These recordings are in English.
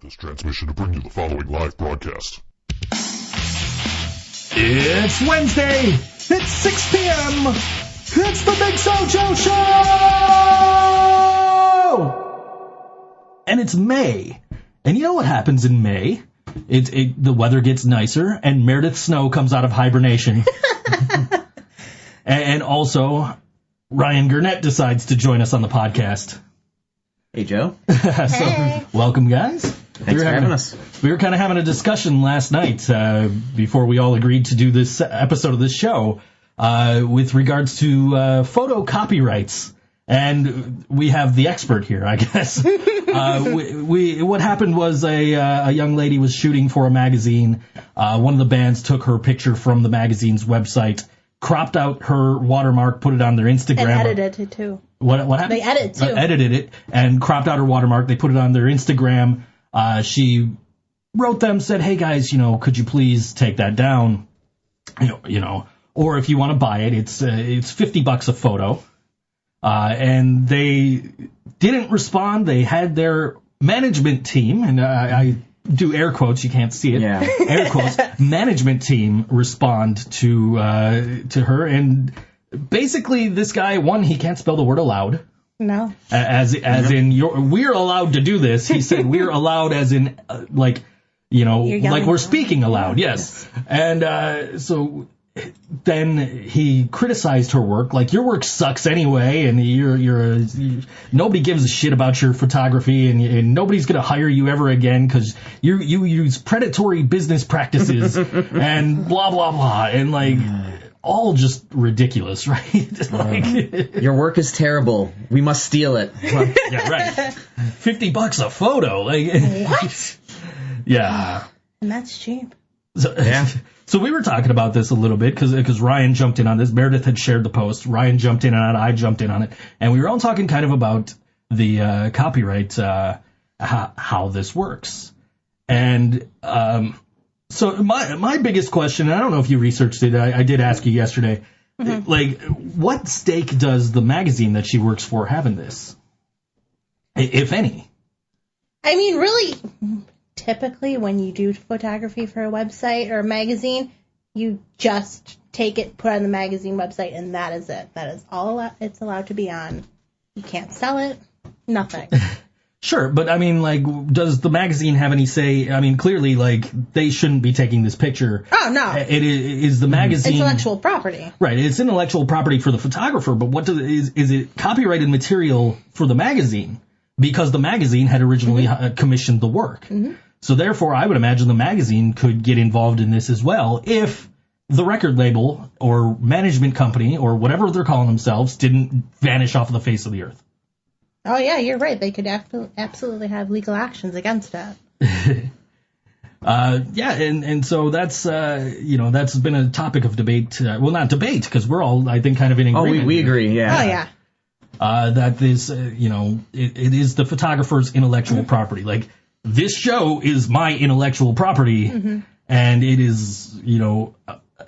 this transmission to bring you the following live broadcast. It's Wednesday. It's 6 p.m. It's the ThinkSoJoe Show! And it's May. And you know what happens in May? The weather gets nicer, and Meredith Snow comes out of hibernation. and also, Ryan Gurnett decides to join us on the podcast. Hey, Joe. Hey. Welcome, guys. Thanks for having us. We were kind of having a discussion last night before we all agreed to do this episode of this show with regards to photo copyrights. And we have the expert here, I guess. What happened was a young lady was shooting for a magazine. One of the bands took her picture from the magazine's website, cropped out her watermark, put it on their Instagram. And edited it, too. What happened? They edited it and cropped out her watermark. They put it on their Instagram. She wrote them, said, "Hey guys, could you please take that down? Or if you want to buy it, it's $50 a photo." And they didn't respond. They had their management team, and I do air quotes. You can't see it. Yeah. Air quotes. Management team respond to her, and basically this guy, he can't spell the word aloud. No. As in, we're allowed to do this. He said we're allowed as in, like we're speaking aloud. Yes. And so then he criticized her work, like, your work sucks anyway, and nobody gives a shit about your photography, and nobody's going to hire you ever again because you use predatory business practices and blah, blah, blah. And, like, all just ridiculous, right? Like, your work is terrible. We must steal it. Yeah, right. $50 a photo. Like, what? Yeah. And that's cheap. So we were talking about this a little bit because Ryan jumped in on this. Meredith had shared the post. Ryan jumped in on it. I jumped in on it. And we were all talking kind of about the copyright, how this works. And so my biggest question, and I don't know if you researched it, I did ask you yesterday, like, what stake does the magazine that she works for have in this, if any? I mean, really, typically when you do photography for a website or a magazine, you just take it, put it on the magazine website, and that is it. That is all it's allowed to be on. You can't sell it. Nothing. Sure, but I mean, like, does the magazine have any say? I mean, clearly, like, they shouldn't be taking this picture. Oh, no. It is the magazine. Intellectual property. Right, it's intellectual property for the photographer, but is it copyrighted material for the magazine? Because the magazine had originally commissioned the work. Mm-hmm. So therefore, I would imagine the magazine could get involved in this as well if the record label or management company or whatever they're calling themselves didn't vanish off of the face of the earth. Oh, yeah, you're right. They could absolutely have legal actions against that. And so that's, that's been a topic of debate. Well, not debate, because we're all, I think, kind of in agreement. Oh, we agree, yeah. Oh, yeah. That is, it is the photographer's intellectual property. Like, this show is my intellectual property, and it is,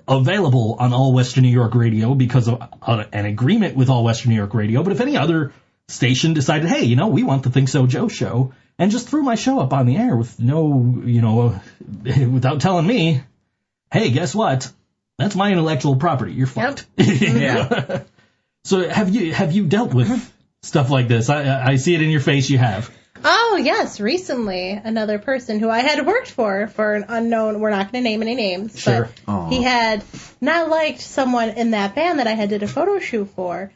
available on All Western New York Radio because of an agreement with All Western New York Radio. But if any other station decided, hey, we want the ThinkSoJoe Show, and just threw my show up on the air with no, without telling me, hey, guess what? That's my intellectual property. You're fucked. Yep. Yeah. So have you dealt with stuff like this? I see it in your face. You have. Oh, yes. Recently, another person who I had worked for an unknown, we're not going to name any names, sure. But he had not liked someone in that band that I had did a photo shoot for,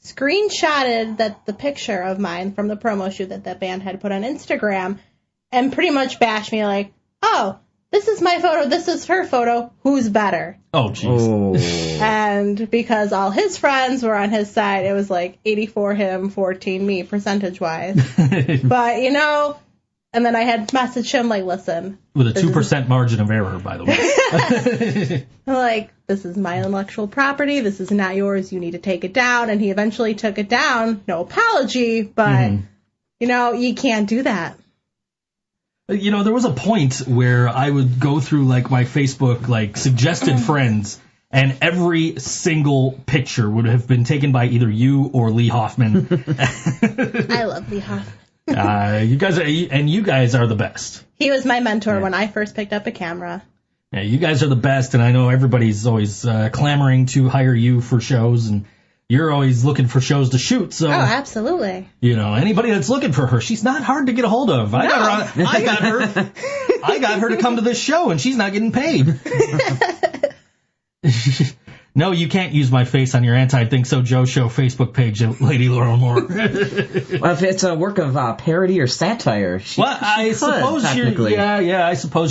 screenshotted the picture of mine from the promo shoot that band had put on Instagram, and pretty much bashed me like, oh, this is my photo, this is her photo, who's better? Oh, jeez. And because all his friends were on his side, it was like 84 him, 14 me, percentage-wise. But, and then I had messaged him, like, listen. With a 2% margin of error, by the way. Like, this is my intellectual property, this is not yours, you need to take it down. And he eventually took it down, no apology, but, you can't do that. There was a point where I would go through, like, my Facebook, like, suggested friends, and every single picture would have been taken by either you or Lee Hoffman. I love Lee Hoffman. You guys are the best. He was my mentor when I first picked up a camera. Yeah, you guys are the best, and I know everybody's always clamoring to hire you for shows, and you're always looking for shows to shoot. So, absolutely. Anybody that's looking for her, she's not hard to get a hold of. I got her to come to this show, and she's not getting paid. No, you can't use my face on your anti-ThinkSoJoe Show Facebook page, Lady Laura Moore. Well, if it's a work of parody or satire, I suppose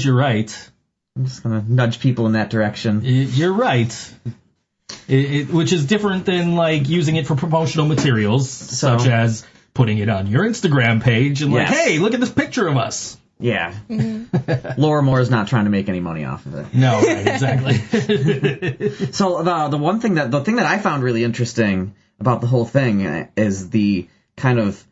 you're right. I'm just going to nudge people in that direction. You're right. Which is different than, like, using it for promotional materials, such as putting it on your Instagram page and, hey, look at this picture of us. Yeah. Laura Moore is not trying to make any money off of it. No, right, exactly. So the thing that I found really interesting about the whole thing is the kind of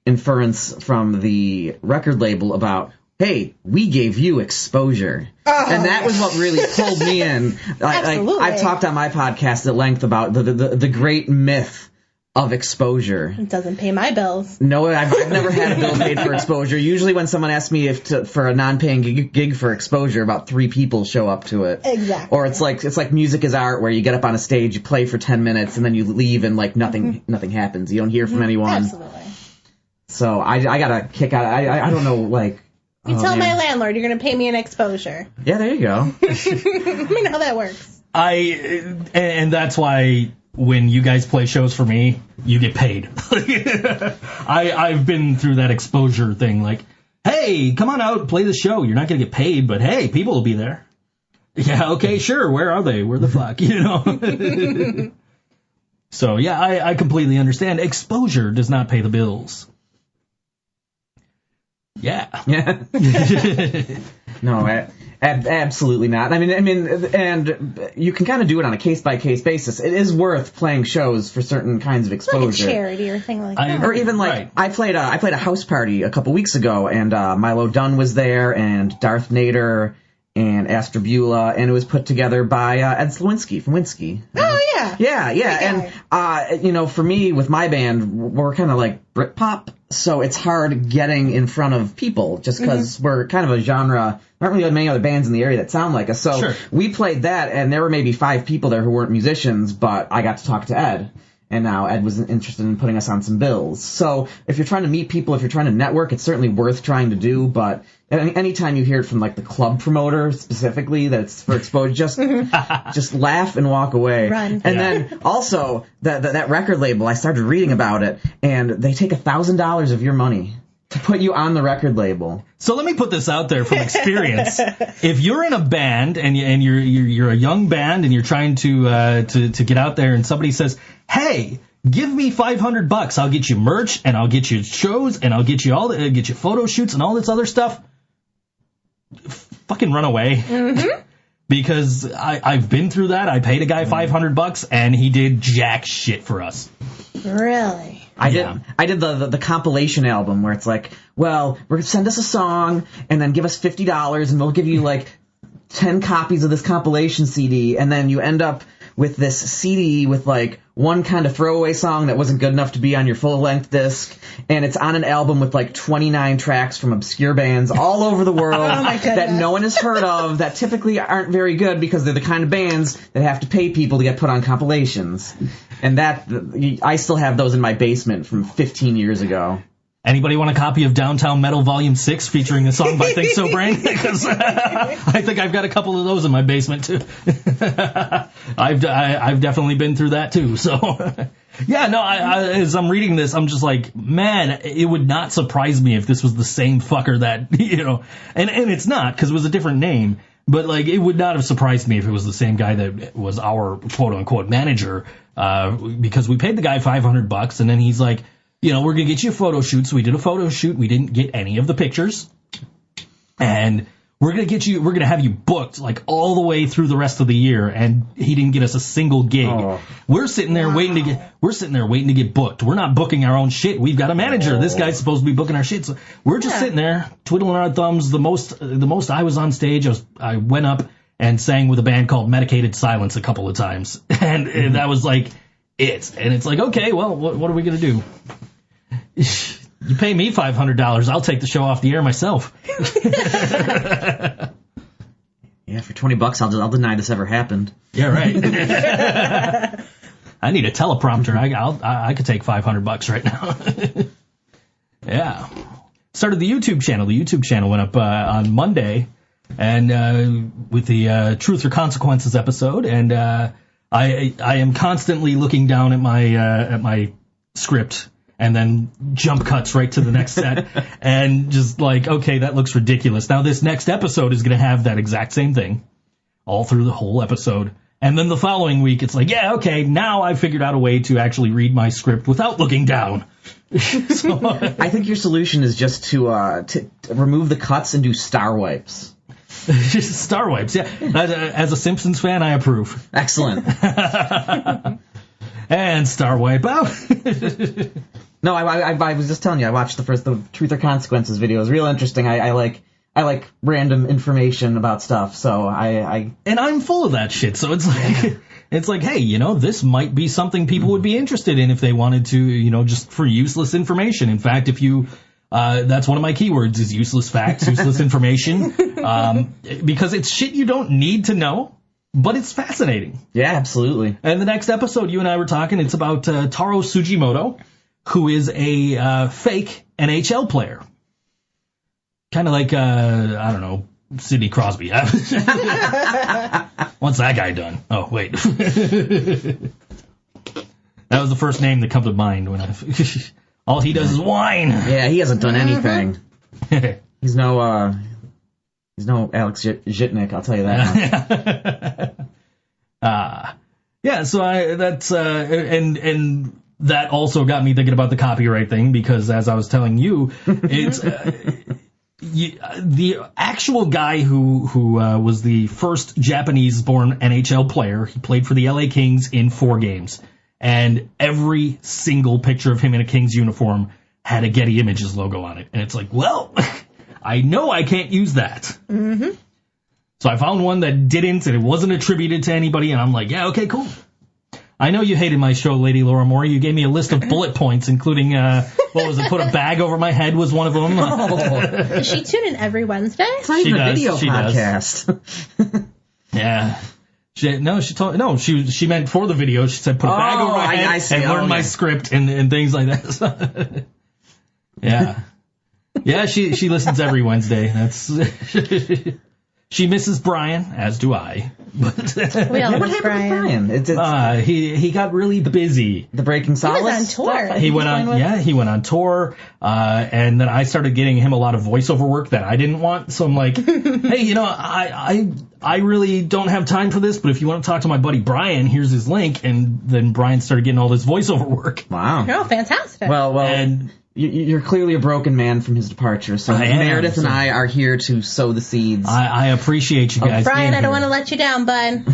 inference from the record label about, hey, we gave you exposure. And that was what really pulled me in. I've talked on my podcast at length about the great myth of exposure. It doesn't pay my bills. No, I've never had a bill paid for exposure. Usually when someone asks me for a non-paying gig for exposure, about 3 people show up to it. Exactly. Or it's like music is art, where you get up on a stage, you play for 10 minutes, and then you leave, and like nothing happens. You don't hear from anyone. Absolutely. So I got a kick out. I don't know, like. You tell my landlord you're going to pay me an exposure. Yeah, there you go. I mean, how that works. And that's why when you guys play shows for me, you get paid. I've been through that exposure thing. Like, hey, come on out and play the show. You're not going to get paid, but hey, people will be there. Yeah, okay, sure. Where are they? Where the fuck? So, yeah, I completely understand. Exposure does not pay the bills. Yeah. No, absolutely not. I mean, and you can kind of do it on a case-by-case basis. It is worth playing shows for certain kinds of exposure. Like a charity or thing like that. Or even like, right. I played a house party a couple weeks ago, and Milo Dunn was there, and Darth Nader, and Astor Beulah, and it was put together by Ed Slawinski from Winsky. Oh, yeah. Yeah. And, for me, with my band, we're kind of like Britpop, so it's hard getting in front of people just because we're kind of a genre. There aren't really many other bands in the area that sound like us. So we played that, and there were maybe 5 people there who weren't musicians, but I got to talk to Ed. And now Ed was interested in putting us on some bills. So if you're trying to meet people, if you're trying to network, it's certainly worth trying to do. But anytime you hear it from like the club promoter specifically that's for exposure, just laugh and walk away. Run. And then also that record label, I started reading about it, and they take $1,000 of your money to put you on the record label. So let me put this out there from experience. If you're in a band and you're a young band and you're trying to get out there, and somebody says, "Hey, give me $500, I'll get you merch and I'll get you shows and I'll get you get you photo shoots and all this other stuff," fucking run away. Because I've been through that. I paid a guy $500 and he did jack shit for us. Really? I did the compilation album where it's like, well, we're gonna send us a song and then give us $50 and we'll give you like 10 copies of this compilation CD, and then you end up with this CD with like one kind of throwaway song that wasn't good enough to be on your full-length disc, and it's on an album with like 29 tracks from obscure bands all over the world that no one has heard of, that typically aren't very good because they're the kind of bands that have to pay people to get put on compilations. And I still have those in my basement from 15 years ago. Anybody want a copy of Downtown Metal Volume 6 featuring a song by Think So Brain? Because I think I've got a couple of those in my basement too. I've definitely been through that too. So yeah, no. As I'm reading this, I'm just like, man, it would not surprise me if this was the same fucker that and it's not, because it was a different name. But like, it would not have surprised me if it was the same guy that was our quote unquote manager, because we paid the guy $500 and then he's like, we're going to get you a photo shoot. So we did a photo shoot. We didn't get any of the pictures. And we're going to have you booked like all the way through the rest of the year. And he didn't get us a single gig. Oh. We're sitting there waiting to get booked. We're not booking our own shit. We've got a manager. This guy's supposed to be booking our shit. So we're just sitting there twiddling our thumbs. The most I was on stage, I went up and sang with a band called Medicated Silence a couple of times. And that was like it. And it's like, okay, well, what are we going to do? You pay me $500, I'll take the show off the air myself. Yeah, for $20, I'll deny this ever happened. Yeah, right. I need a teleprompter. I could take $500 right now. Yeah. Started the YouTube channel. The YouTube channel went up on Monday, and with the Truth or Consequences episode, and I am constantly looking down at my script, and then jump cuts right to the next set, and just like, okay, that looks ridiculous. Now this next episode is going to have that exact same thing all through the whole episode. And then the following week, it's like, yeah, okay, now I figured out a way to actually read my script without looking down. So, I think your solution is just to remove the cuts and do star wipes. Star wipes, yeah. As a Simpsons fan, I approve. Excellent. And star wipe out. No, I was just telling you, I watched the Truth or Consequences video. It was real interesting. I like random information about stuff, so and I'm full of that shit, so it's like, it's like, hey, this might be something people would be interested in if they wanted to, just for useless information. In fact, if you, that's one of my keywords is useless facts, useless information, because it's shit you don't need to know, but it's fascinating. Yeah, absolutely. And the next episode, you and I were talking, it's about Taro Tsujimoto, who is a fake NHL player. Kind of like, I don't know, Sidney Crosby. What's that guy done? Oh, wait. That was the first name that comes to mind when all he does is whine. Yeah, he hasn't done anything. He's no Alex Zhitnik, I'll tell you that much. Yeah, so and that also got me thinking about the copyright thing, because as I was telling you, it's the actual guy who was the first Japanese-born NHL player. He played for the LA Kings in 4 games, and every single picture of him in a Kings uniform had a Getty Images logo on it. And it's like, well, I know I can't use that. Mm-hmm. So I found one that didn't, and it wasn't attributed to anybody, and I'm like, yeah, okay, cool. I know you hated my show, Lady Laura Moore. You gave me a list of bullet points, including, what was it, put a bag over my head was one of them. Does she tune in every Wednesday? It's not even a video podcast. Yeah. She meant for the video. She said put a bag over my head and learn my script and things like that. Yeah. Yeah, she listens every Wednesday. That's she misses Brian, as do I. But we all miss Brian. He got really busy. The Breaking Solace. He was on tour. He went on tour, and then I started getting him a lot of voiceover work that I didn't want. So I'm like, hey, I really don't have time for this, but if you want to talk to my buddy Brian, here's his link. And then Brian started getting all this voiceover work. Wow. Oh, fantastic. Well, and you're clearly a broken man from his departure, so Meredith and I are here to sow the seeds. I appreciate you guys. Brian, I don't want to let you down, bud.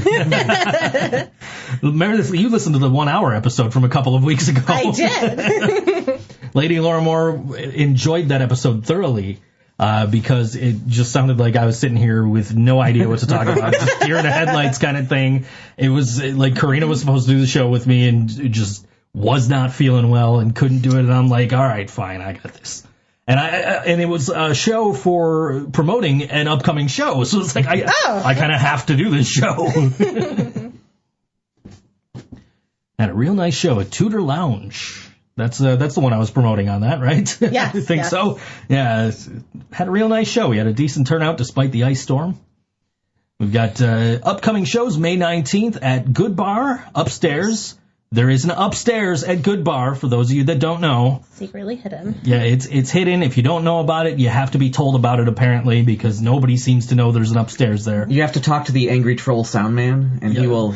Meredith, you listened to the 1 hour episode from a couple of weeks ago. I did. Lady Laura Moore enjoyed that episode thoroughly. Because it just sounded like I was sitting here with no idea what to talk about, just deer in the headlights kind of thing. It was like Karina was supposed to do the show with me and just was not feeling well and couldn't do it. And I'm like, all right, fine, I got this. And it was a show for promoting an upcoming show, so it's like I kind of have to do this show. Had a real nice show at Tudor Lounge. That's the one I was promoting on that, right? Yes. I think so. Yeah, had a real nice show. We had a decent turnout despite the ice storm. We've got upcoming shows May 19th at Good Bar upstairs. There is an upstairs at Good Bar, for those of you that don't know. Secretly hidden. Yeah, it's hidden. If you don't know about it, you have to be told about it, apparently, because nobody seems to know there's an upstairs there. You have to talk to the Angry Troll Sound Man, and he'll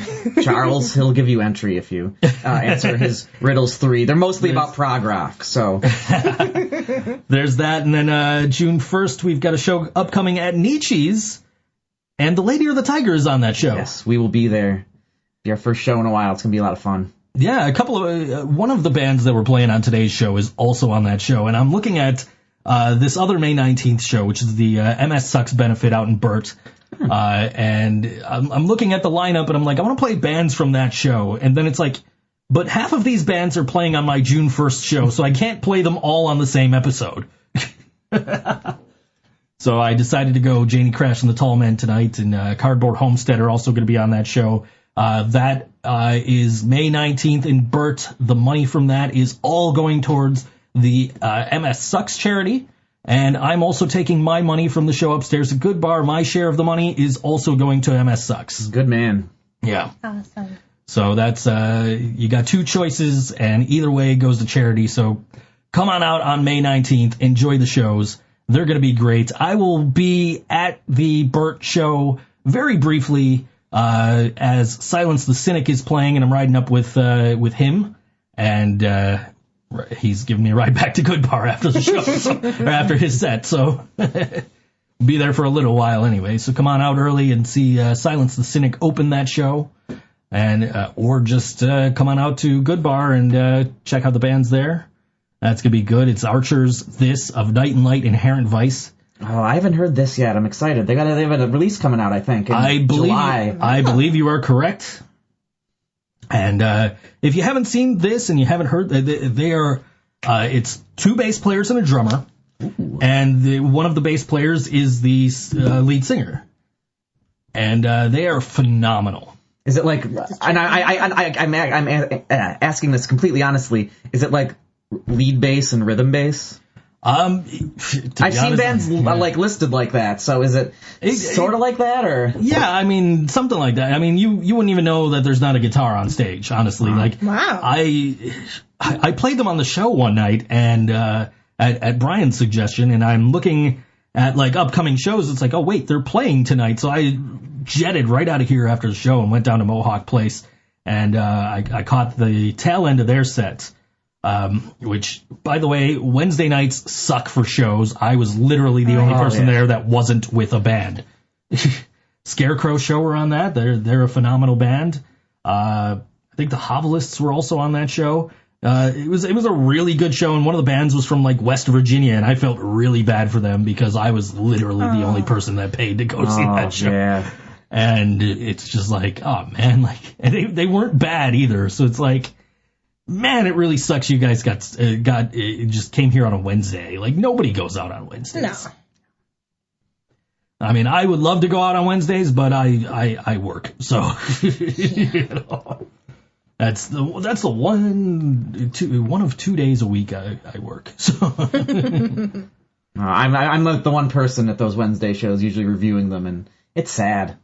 give you entry if you answer his riddles 3. They're mostly about prog rock, so. There's that, and then June 1st, we've got a show upcoming at Nietzsche's, and The Lady or the Tiger is on that show. Yes, we will be there. Be our first show in a while. It's going to be a lot of fun. Yeah, a couple of one of the bands that we're playing on today's show is also on that show, and I'm looking at this other May 19th show, which is the MS Sucks benefit out in Burt, and I'm looking at the lineup, and I'm like, I want to play bands from that show, and then it's like, but half of these bands are playing on my June 1st show, so I can't play them all on the same episode. So I decided to go Jaynie Crash and the Tall Men tonight, and Cardboard Homestead are also going to be on that show. That is May 19th in Burt. The money from that is all going towards the MS Sucks charity. And I'm also taking my money from the show upstairs at Good Bar. My share of the money is also going to MS Sucks. Good man. Yeah. Awesome. So that's, you got two choices, and either way goes to charity. So come on out on May 19th. Enjoy the shows. They're going to be great. I will be at the Burt show very briefly as Silence the Cynic is playing, and I'm riding up with him. And he's giving me a ride back to Good Bar after the show, or after his set. So be there for a little while anyway. So come on out early and see Silence the Cynic open that show. And or just come on out to Good Bar and check out the bands there. That's going to be good. It's Archer's This of Night and Light, Inherent Vice. Oh, I haven't heard this yet. I'm excited. They have a release coming out, I think, in July. I believe you are correct. And if you haven't seen this and you haven't heard, they are, it's two bass players and a drummer. Ooh. And one of the bass players is the lead singer. And they are phenomenal. Is it like, and I'm asking this completely honestly, is it like lead bass and rhythm bass? I've seen bands like listed like that, so is it sort of like that, or? Yeah, I mean, something like that. I mean, you wouldn't even know that there's not a guitar on stage, honestly. Like, wow. I played them on the show one night, and at Brian's suggestion, and I'm looking at like upcoming shows. It's like, oh wait, they're playing tonight, so I jetted right out of here after the show and went down to Mohawk Place, and I caught the tail end of their set. Which, by the way, Wednesday nights suck for shows. I was literally the only person there that wasn't with a band. Scarecrow Show were on that. They're a phenomenal band. I think the Hovelists were also on that show. It was a really good show, and one of the bands was from like West Virginia, and I felt really bad for them because I was literally the only person that paid to go see that show. Yeah. And it's just like, oh man, like, and they weren't bad either. So it's like, man, it really sucks you guys just came here on a Wednesday. Like, nobody goes out on Wednesdays. No. I mean, I would love to go out on Wednesdays, but I work. So, you know, that's the one of 2 days a week I work. So I'm the one person at those Wednesday shows usually reviewing them, and it's sad.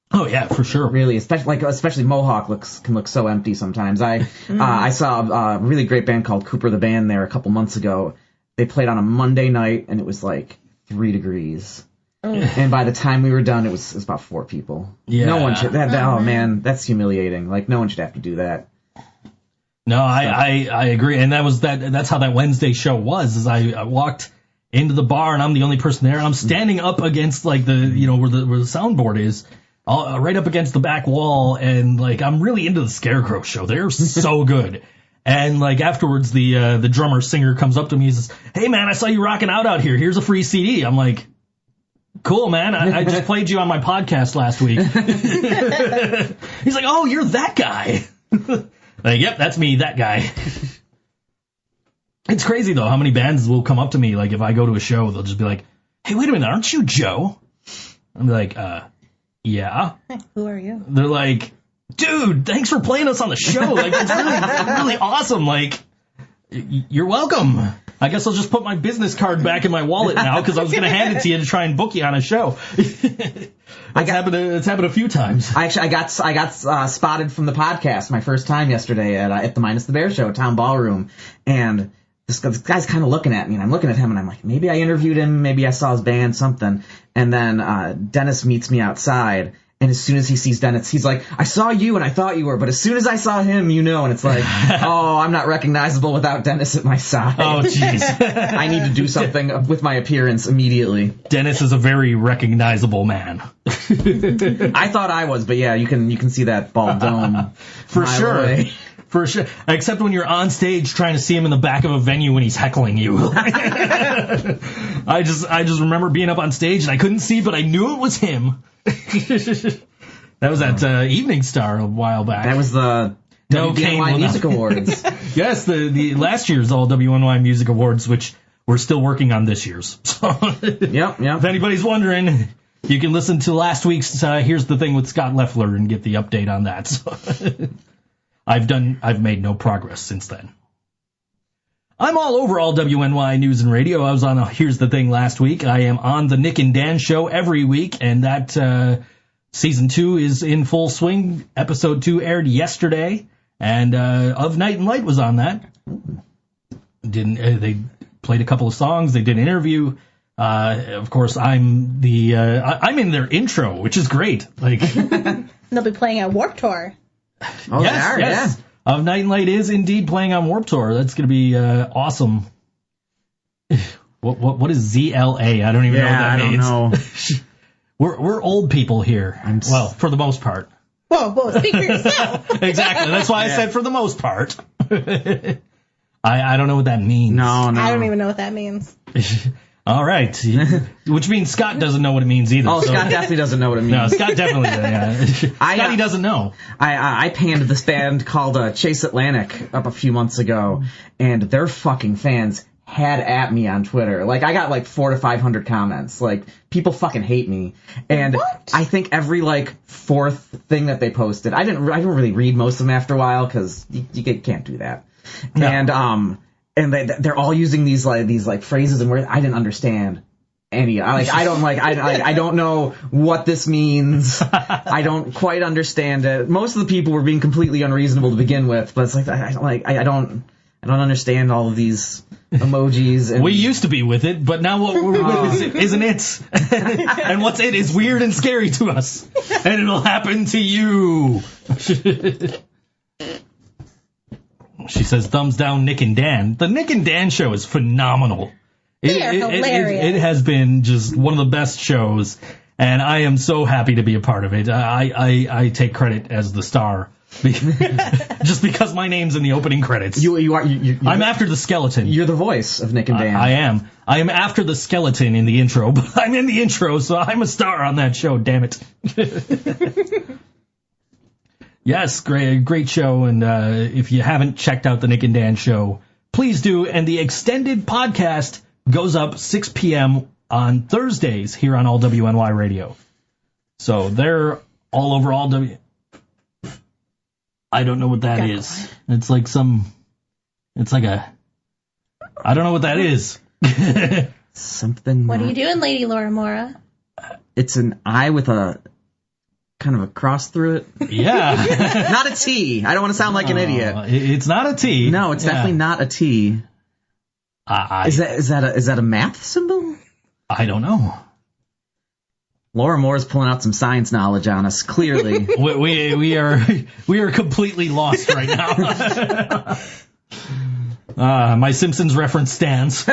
Oh yeah, for sure. Really, especially Mohawk can look so empty sometimes. I saw a really great band called Cooper the Band there a couple months ago. They played on a Monday night, and it was like 3 degrees. And by the time we were done, it was about 4 people. Yeah. No one should. Oh man, that's humiliating. Like, no one should have to do that. No, I agree, and that's how that Wednesday show was. Is I walked into the bar, and I'm the only person there. I'm standing up against like where the soundboard is. Right up against the back wall, and like I'm really into the Scarecrow Show. They're so good. And like afterwards, the drummer singer comes up to me and says, "Hey man, I saw you rocking out here. Here's a free CD." I'm like, "Cool, man. I just played you on my podcast last week." He's like, "Oh, you're that guy." Like, yep, that's me, that guy. It's crazy though how many bands will come up to me like if I go to a show, they'll just be like, "Hey, wait a minute, aren't you Joe?" I'm like, yeah. Who are you? They're like, dude, thanks for playing us on the show. Like, that's really awesome. Like, you're welcome. I guess I'll just put my business card back in my wallet now because I was going to hand it to you to try and book you on a show. It's happened a few times. I got spotted from the podcast my first time yesterday at the Minus the Bear show, Town Ballroom, and this guy's kind of looking at me, and I'm looking at him, and I'm like, maybe I interviewed him, maybe I saw his band, something. And then Dennis meets me outside, and as soon as he sees Dennis, he's like, I saw you, and I thought you were, but as soon as I saw him, and it's like, oh, I'm not recognizable without Dennis at my side. Oh, jeez. I need to do something with my appearance immediately. Dennis is a very recognizable man. I thought I was, but yeah, you can see that bald dome. For sure. Away. For sure. Except when you're on stage trying to see him in the back of a venue when he's heckling you. I just remember being up on stage and I couldn't see, but I knew it was him. That was at Evening Star a while back. That was the No, Kane WNY will Music not. Awards. Yes, the last year's all WNY Music Awards, which we're still working on this year's. So, Yep. if anybody's wondering, you can listen to last week's Here's the Thing with Scott Leffler and get the update on that. So, I've made no progress since then. I'm all over all WNY News and Radio. I was on Here's the Thing last week. I am on the Nick and Dan Show every week, and that season 2 is in full swing. Episode 2 aired yesterday, and Of Night and Light was on that. They played a couple of songs. They did an interview. Of course, I'm in their intro, which is great. Like They'll be playing at Warped Tour. Oh, yes. yeah. Of Night and Light is indeed playing on Warped Tour. That's going to be awesome. What is ZLA? I don't even know what that means. I don't know. We're old people here. Well, for the most part. Whoa, speak for yourself. Exactly. That's why I said for the most part. I don't know what that means. No. I don't even know what that means. All right. Which means Scott doesn't know what it means either. Oh, Scott definitely doesn't know what it means. No, Scott definitely doesn't. Scotty doesn't know. I panned this band called Chase Atlantic up a few months ago, and their fucking fans had at me on Twitter. Like, I got like 400 to 500 comments. Like, people fucking hate me. And what? I think every like fourth thing that they posted, I didn't really read most of them after a while because you can't do that. No. And they're all using these phrases and words I didn't understand any. I don't know what this means. I don't quite understand it. Most of the people were being completely unreasonable to begin with, but it's like I don't understand all of these emojis. And, we used to be with it, but now what we're with isn't it. And what's it is weird and scary to us, and it'll happen to you. She says, thumbs down, Nick and Dan. The Nick and Dan show is phenomenal. They are hilarious. It has been just one of the best shows, and I am so happy to be a part of it. I take credit as the star, just because my name's in the opening credits. I'm after the skeleton. You're the voice of Nick and Dan. I am. I am after the skeleton in the intro, but I'm in the intro, so I'm a star on that show, damn it. Yes, great show, and if you haven't checked out the Nick and Dan show, please do. And the extended podcast goes up 6 p.m. on Thursdays here on All WNY Radio. So they're all over All W. I don't know what that is. It's like I don't know what that is. Something. What are you doing, Lady Laura Mora? It's an I with a kind of a cross through it. Yeah. Not a T. I don't want to sound like an idiot. It's not a T. No, it's definitely not a T. Is that a math symbol? I don't know. Laura Moore's pulling out some science knowledge on us, clearly. we are completely lost right now. My Simpsons reference stands.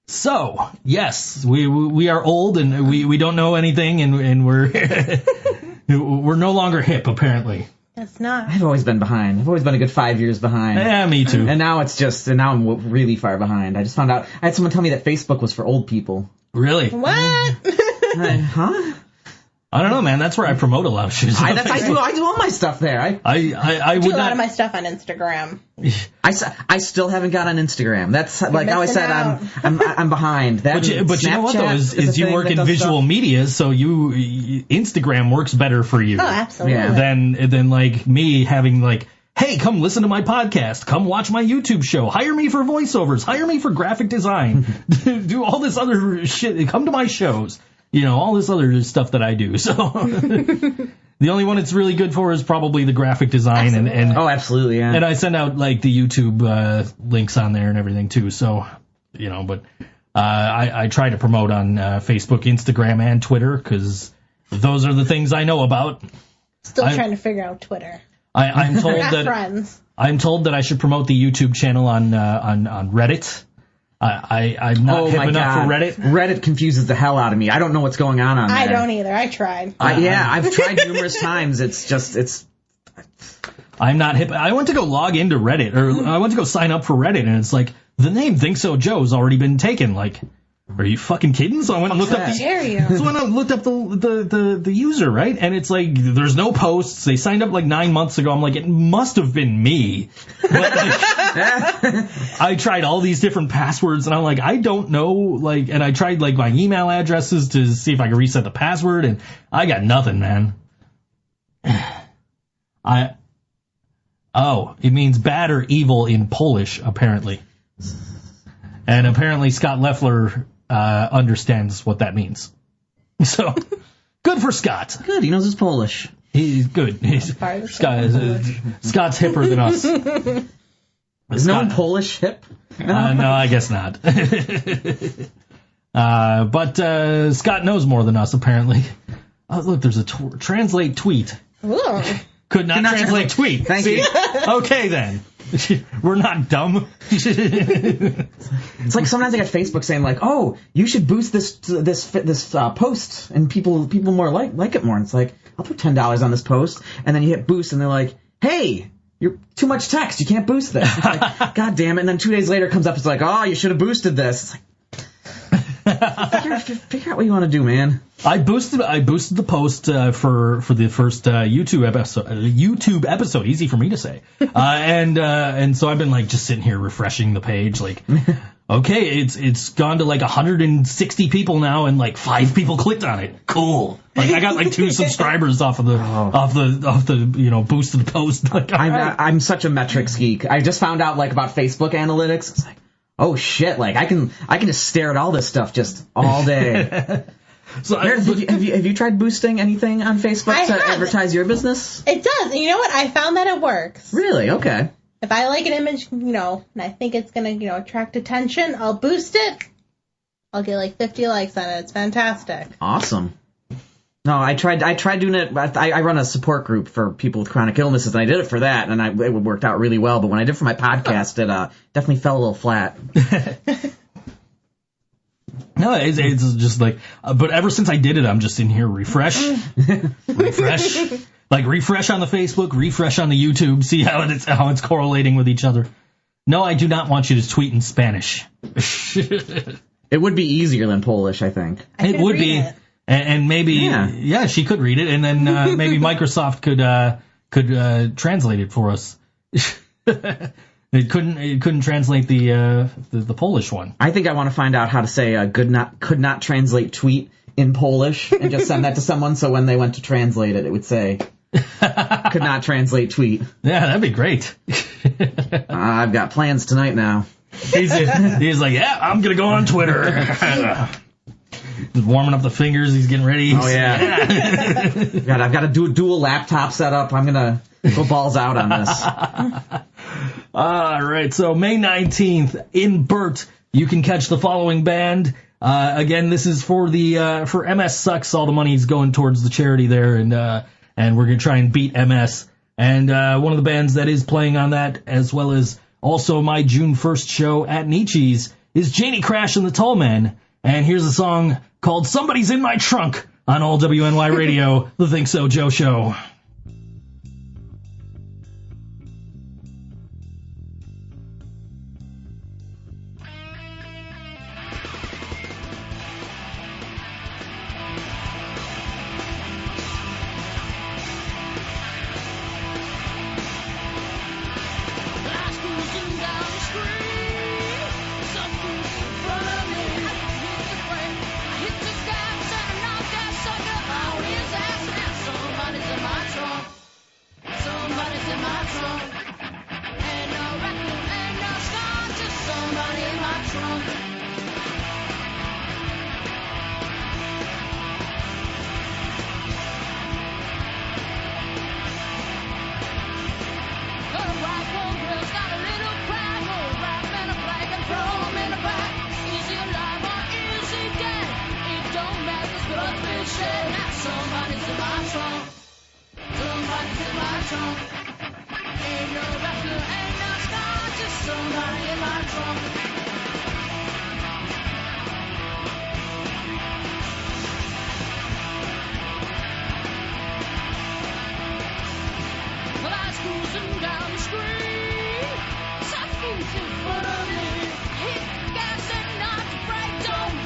So, yes, we are old and we don't know anything and we're we're no longer hip, apparently. That's not. I've always been behind. I've always been a good 5 years behind. Yeah, me too. And now I'm really far behind. I just found out, I had someone tell me that Facebook was for old people. Really? What? Huh? I don't know, man. That's where I promote a lot of shit. I do all my stuff there. I do would a lot not. of my stuff on Instagram. I still haven't got on Instagram. That's like how I said I'm behind. But you know what though is you work in visual media, so Instagram works better for you. Oh, absolutely. Yeah. Than like me having like, hey, come listen to my podcast, come watch my YouTube show, hire me for voiceovers, hire me for graphic design, do all this other shit, come to my shows. You know, all this other stuff that I do. So the only one it's really good for is probably the graphic design. And oh, absolutely, yeah. And I send out like the YouTube links on there and everything too. So, you know, but I try to promote on Facebook, Instagram, and Twitter because those are the things I know about. Still trying to figure out Twitter. I'm told that friends. I'm told that I should promote the YouTube channel on Reddit. I'm not hip enough for Reddit. Reddit confuses the hell out of me. I don't know what's going on there. I don't either. I tried. I've tried numerous times. It's. I'm not hip. I went to go log into Reddit, or I went to go sign up for Reddit, and it's like, the name ThinkSoJoe has already been taken, like, are you fucking kidding? So I went and looked up the user, right? And it's like, there's no posts. They signed up like 9 months ago. I'm like, it must have been me. But like, I tried all these different passwords, and I'm like, I don't know, like, and I tried like my email addresses to see if I could reset the password, and I got nothing, man. It means bad or evil in Polish, apparently. And apparently Scott Leffler understands what that means. So, good for Scott. Good, he knows his Polish. He's good. Scott's hipper than us. Is no one Polish hip? No, I guess not. But Scott knows more than us, apparently. Oh, look, there's a translate tweet. Ooh. Could not translate tweet. Thank you. Okay, then. We're not dumb. It's like sometimes I get Facebook saying like, "Oh, you should boost this post, and people more like it more." And it's like, I'll put $10 on this post, and then you hit boost, and they're like, "Hey, you're too much text. You can't boost this." It's like, God damn it! And then 2 days later it comes up. It's like, "Oh, you should have boosted this." It's like, figure out what you want to do, man. I boosted the post for the first YouTube episode. Easy for me to say. And so I've been like just sitting here refreshing the page, like, okay, it's gone to like 160 people now, and like 5 people clicked on it. Cool. Like I got like 2 subscribers off the boosted post. Like, I'm such a metrics geek. I just found out like about Facebook analytics. It's like, oh shit! Like I can just stare at all this stuff just all day. So Meredith, have you tried boosting anything on Facebook to advertise your business? It does. And you know what? I found that it works. Really? Okay. If I like an image, and I think it's going to, attract attention, I'll boost it. I'll get like 50 likes on it. It's fantastic. Awesome. No, I tried doing it. I run a support group for people with chronic illnesses, and I did it for that, and it worked out really well. But when I did it for my podcast, it definitely fell a little flat. No, it's just like, but ever since I did it, I'm just in here refresh, like refresh on the Facebook, refresh on the YouTube, see how it's correlating with each other. No, I do not want you to tweet in Spanish. It would be easier than Polish, I think. It would be, and maybe yeah, she could read it, and then maybe Microsoft could translate it for us. It couldn't translate the Polish one. I think I want to find out how to say could not translate tweet in Polish and just send that to someone, so when they went to translate it, it would say could not translate tweet. Yeah, that'd be great. I've got plans tonight now. He's like, yeah, I'm gonna go on Twitter. He's warming up the fingers. He's getting ready. Oh yeah. God, I've got to do a dual laptop setup. I'm gonna go balls out on this. All right, so May 19th in Burt, you can catch the following band. Again, this is for MS Sucks. All the money's going towards the charity there, and we're gonna try and beat MS. And one of the bands that is playing on that, as well as also my June 1st show at Nietzsche's, is Jaynie Crash and the Tall Men. And here's a song called "Somebody's in My Trunk" on all WNY Radio, the ThinkSoJoe Show.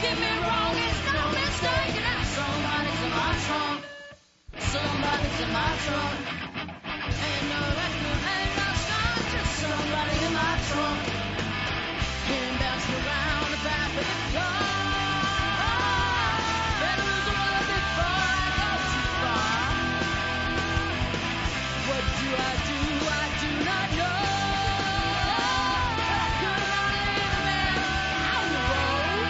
Give my trunk. Ain't no record, ain't no song, just somebody in my trunk. Been bouncing around the back of the car. Better lose a word before I go too far. What do? I do not know. But I could only leave a man on the road.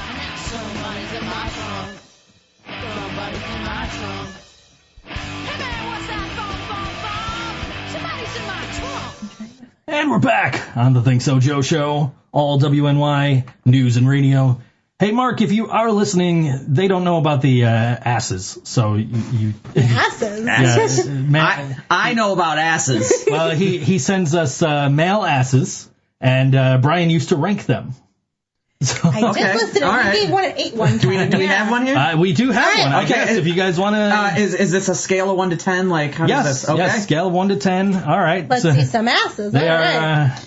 And now somebody's in my trunk. Somebody's in my trunk. Hey man, what's that phone? Somebody's in my trunk. And we're back on the ThinkSoJoe Show, all WNY News and Radio. Hey, Mark, if you are listening, they don't know about the asses, so you Asses? Asses? Yeah, I know about asses. well, he sends us male asses, and Brian used to rank them. So, I just Okay, listed it. all I right. gave one an 8 one time. Do we have one here? we do have one, I Okay. guess, if you guys want to... Is this a scale of 1 to 10? Like, how does yes, this? Okay. yes, scale of 1 to 10. All right. Let's so see some asses. They All are... right.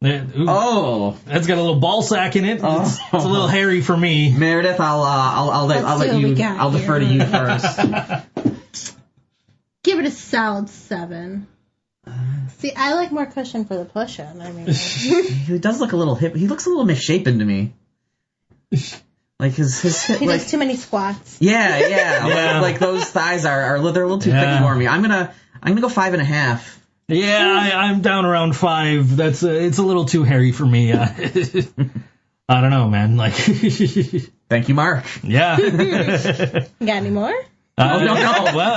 Ooh, Oh, that's got a little ball sack in it. Oh. It's a little hairy for me. Meredith, I'll Let's let see what we you. got I'll defer to here. you first. Give it a solid 7. See, I like more cushion for the push-in. I mean, He does look a little hip. He looks a little misshapen to me. Like his hip, he like does too many squats. yeah. Yeah. Like those thighs are they're a little too Yeah. thick for me. I'm gonna go 5.5. Yeah, I'm down around 5. That's it's a little too hairy for me. I don't know, man. Like, Thank you, Mark. yeah. Got any more? Well,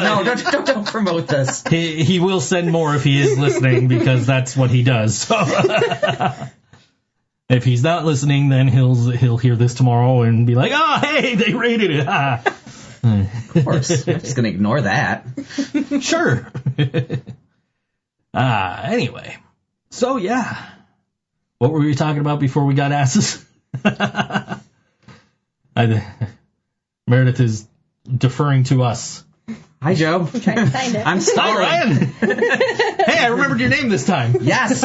No, don't promote this. he will send more if he is listening because that's what he does. So if he's not listening, then he'll hear this tomorrow and be like, "Oh, hey, they rated it." Ah. Of course, I'm just gonna ignore that. Sure. Anyway. So, yeah. What were we talking about before we got asses? Meredith is deferring to us. Hi, Joe. I'm trying to find it. I'm Hi, stalling. Ryan. Hey, I remembered your name this time. Yes.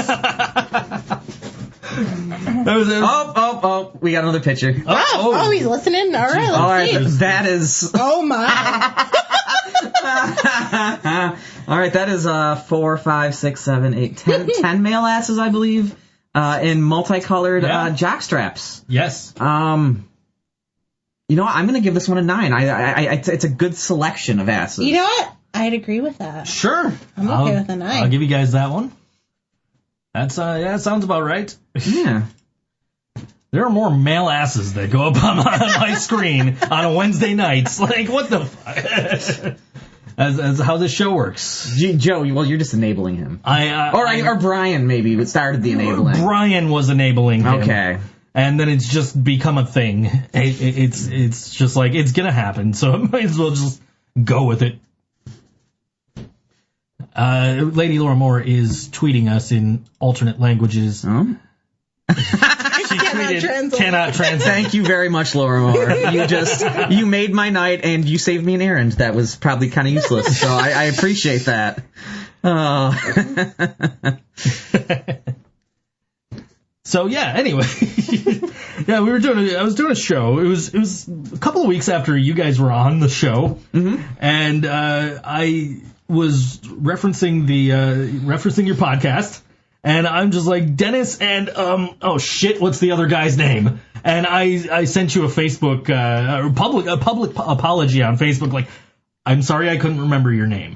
Oh, we got another picture. Oh, he's listening? All right, All let's right, see. that is. Oh, my. All right, that is 4, 5, 6, 7, 8, 10 male asses, I believe, in multicolored jock straps. Yes. You know what? I'm going to give this one a 9. It's a good selection of asses. You know what? I'd agree with that. Sure. I'm okay with a 9. I'll give you guys that one. That's that sounds about right. Yeah. There are more male asses that go up on my screen on a Wednesday night. Like, what the fuck? As how this show works. Joe, well, you're just enabling him. Or Brian, maybe, but started the enabling. Brian was enabling him. Okay. And then it's just become a thing. It's just like, it's gonna happen, so I might as well just go with it. Lady Laura Moore is tweeting us in alternate languages. Oh? She tweeted, cannot translate. Thank you very much, Laura Moore. You made my night and you saved me an errand that was probably kind of useless, so I appreciate that. Oh. So yeah, anyway. Yeah, I was doing a show. It was a couple of weeks after you guys were on the show. Mm-hmm. And I was referencing your podcast, and I'm just like, Dennis and oh shit, what's the other guy's name? And I sent you a Facebook public apology on Facebook, like, I'm sorry I couldn't remember your name.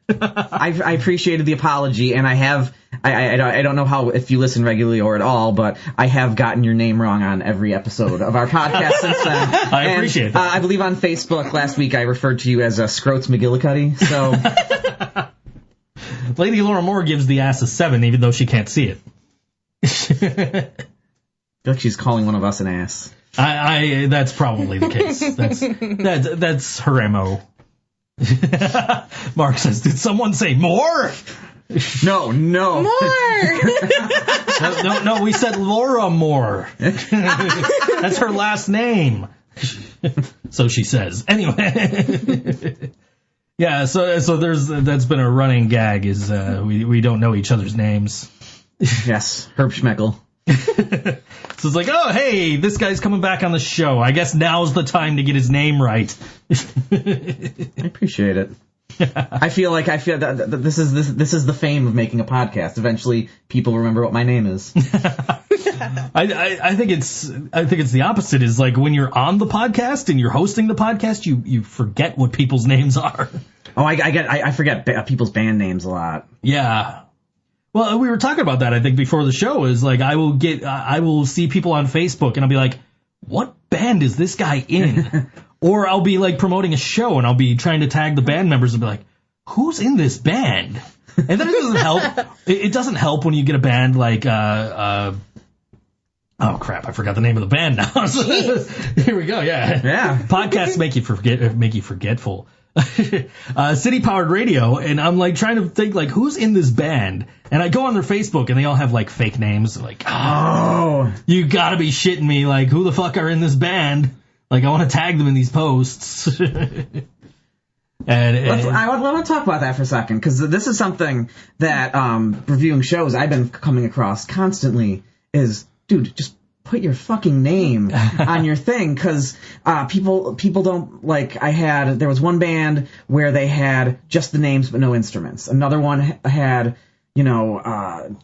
I appreciated the apology, and I don't know how, if you listen regularly or at all, but I have gotten your name wrong on every episode of our podcast since then. I appreciate that. I believe on Facebook last week I referred to you as Scroats McGillicuddy, so... Lady Laura Moore gives the ass a 7, even though she can't see it. I feel like she's calling one of us an ass. That's probably the case. That's her MO. Mark says, did someone say more? No. More! No, we said Laura Moore. That's her last name. So she says. Anyway. Yeah, so that's been a running gag, is we don't know each other's names. Yes, Herb Schmeckel. So it's like, oh, hey, this guy's coming back on the show. I guess now's the time to get his name right. I appreciate it. I feel that this is the fame of making a podcast. Eventually, people remember what my name is. I think it's the opposite. Is like when you're on the podcast and you're hosting the podcast, you forget what people's names are. Oh, I forget people's band names a lot. Yeah. Well, we were talking about that, I think, before the show. Is like I will see people on Facebook and I'll be like, what band is this guy in? Or I'll be like promoting a show and I'll be trying to tag the band members and be like, who's in this band? And then it doesn't help. It doesn't help when you get a band like oh crap, I forgot the name of the band now. Here we go. Yeah. Podcasts make you forgetful. City Powered Radio, and I'm like trying to think like who's in this band, and I go on their Facebook and they all have like fake names. Like, oh, you gotta be shitting me! Like, who the fuck are in this band? Like, I want to tag them in these posts. I want to talk about that for a second, because this is something that reviewing shows I've been coming across constantly. Is, dude, just put your fucking name on your thing, because people don't, like, there was one band where they had just the names but no instruments. Another one had,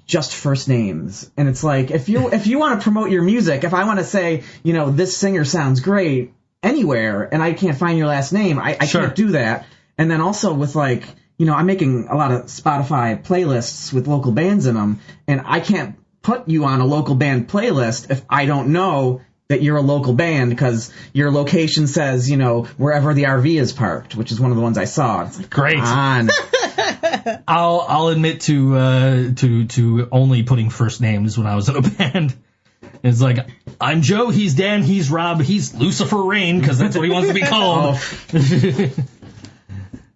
just first names. And it's like, if you want to promote your music, if I want to say, this singer sounds great anywhere and I can't find your last name, I can't do that. And then also with like, I'm making a lot of Spotify playlists with local bands in them, and I can't put you on a local band playlist if I don't know that you're a local band, because your location says, wherever the RV is parked, which is one of the ones I saw. It's like, great. Come on. I'll admit to only putting first names when I was in a band. It's like, I'm Joe, he's Dan, he's Rob, he's Lucifer Rain, because that's what he wants to be called.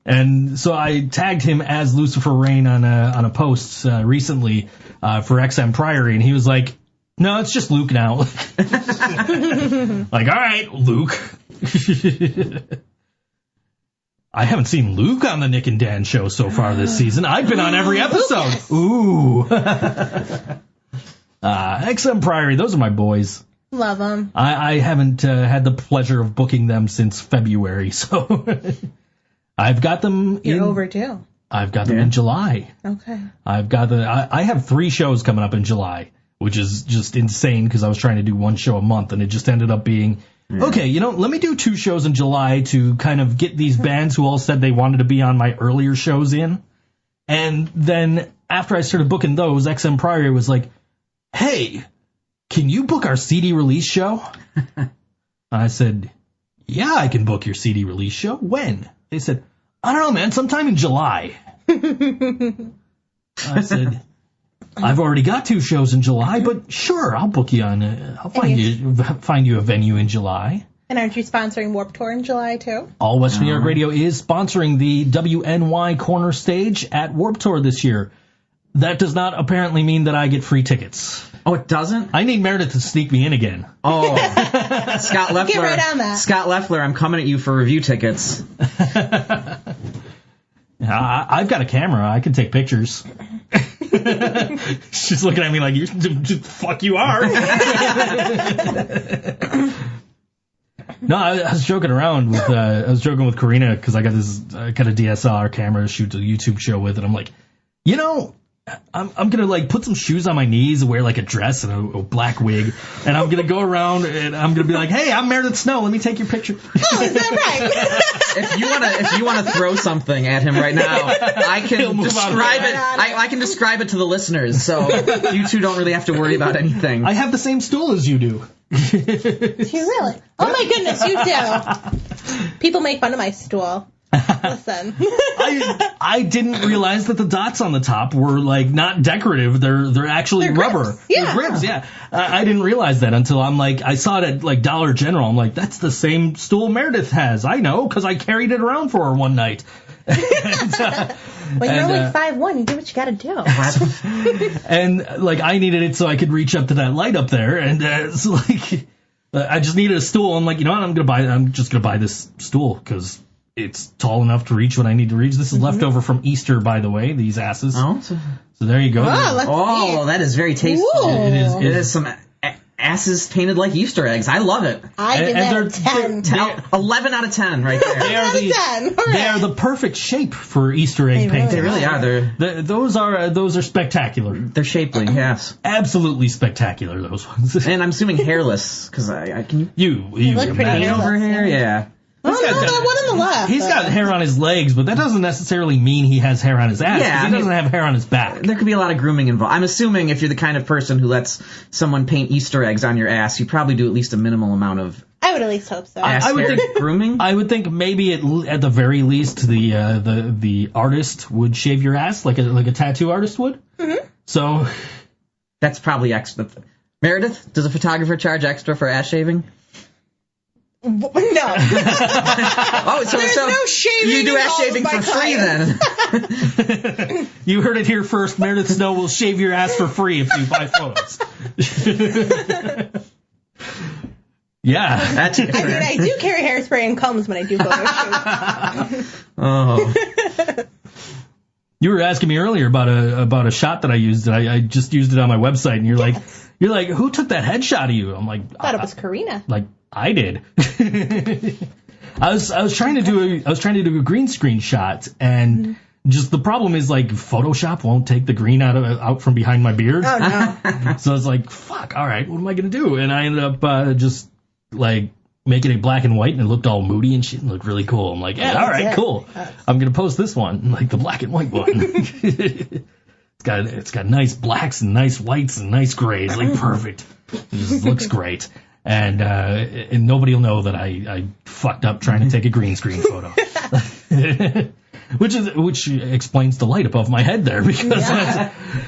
And so I tagged him as Lucifer Rain on a post recently for XM Priory, and he was like, no, it's just Luke now. Like, all right, Luke. I haven't seen Luke on the Nick and Dan show so far this season. I've been on every episode. Ooh. XM Priory, those are my boys. Love them. I haven't had the pleasure of booking them since February, so I've got them You're overdue. I've got them in July. Okay. I have 3 shows coming up in July, which is just insane because I was trying to do 1 show a month, and it just ended up being, okay, let me do 2 shows in July to kind of get these bands who all said they wanted to be on my earlier shows in. And then after I started booking those, XM Priory was like, hey, can you book our CD release show? I said, yeah, I can book your CD release show. When? They said, I don't know, man, sometime in July. I said, I've already got 2 shows in July, but sure, I'll book you on. I'll find you a venue in July. And aren't you sponsoring Warped Tour in July too? All West New York Radio is sponsoring the WNY Corner Stage at Warped Tour this year. That does not apparently mean that I get free tickets. Oh, it doesn't? I need Meredith to sneak me in again. Oh, Scott Leffler. Get right on that. Scott Leffler, I'm coming at you for review tickets. I've got a camera. I can take pictures. She's looking at me like, fuck you are. No, I was joking around with, with Karina because I got a DSLR camera to shoot a YouTube show with, and I'm like, I'm gonna like put some shoes on my knees and wear like a dress and a black wig, and I'm gonna go around and I'm gonna be like, hey, I'm Meredith Snow, let me take your picture. Oh, is that right? if you wanna throw something at him right now, I can describe it. I can describe it to the listeners, so you two don't really have to worry about anything. I have the same stool as you do. Do you really? Oh my goodness, you do. People make fun of my stool. Listen. I didn't realize that the dots on the top were like not decorative. They're actually rubber. Grips. Yeah. They're grips, yeah. I didn't realize that until I saw it at like Dollar General. I'm like, that's the same stool Meredith has. I know, because I carried it around for her one night. When you're only 5'1", you do what you gotta do. And like I needed it so I could reach up to that light up there, and so like I just needed a stool. I'm like, you know what? I'm just gonna buy this stool because it's tall enough to reach what I need to reach. This is leftover from Easter, by the way, these asses. Oh, So there you go. oh, that is very tasteful. Ooh. It is some asses painted like Easter eggs. I love it. I give and that a 10. 11 out of 10 right there. They are Out of 10. Hooray. they are the perfect shape for Easter egg They really painting. They really are. Those are spectacular. They're shapely, yes. Absolutely spectacular, those ones. And I'm assuming loeless, because I can you look pretty imagine. hairless. over here, yeah. Oh, no, got that one on the left. He's got hair on his legs, but that doesn't necessarily mean he has hair on his ass. Yeah, 'cause he doesn't have hair on his back. There could be a lot of grooming involved. I'm assuming if you're the kind of person who lets someone paint Easter eggs on your ass, you probably do at least a minimal amount of I would at least hope so. ass I would hair think- grooming. I would think maybe at the very least the artist would shave your ass like a tattoo artist would. Mm-hmm. So That's probably extra. Meredith, does a photographer charge extra for ass shaving? No. Oh, so There's no shaving you do ass involved shaving by for free then? you heard it here first. Meredith Snow will shave your ass for free if you buy photos. Yeah. That's I mean, I do carry hairspray and combs when I do photo shoots. Oh, You were asking me earlier about a shot that I used. And I just used it on my website, and you're like, who took that headshot of you? I'm like, I thought it was Karina. like I did. I was trying to do a green screen shot, and just the problem is like Photoshop won't take the green out from behind my beard. Oh, no. So I was like, fuck, all right, what am I gonna do? And I ended up just like making it black and white, and it looked all moody and shit, and looked really cool. I'm like, yeah, all right, cool. I'm gonna post this one, like the black and white one. It's got nice blacks and nice whites and nice grays, like perfect. It just looks great. And nobody will know that I fucked up trying to take a green screen photo. Which explains the light above my head there, because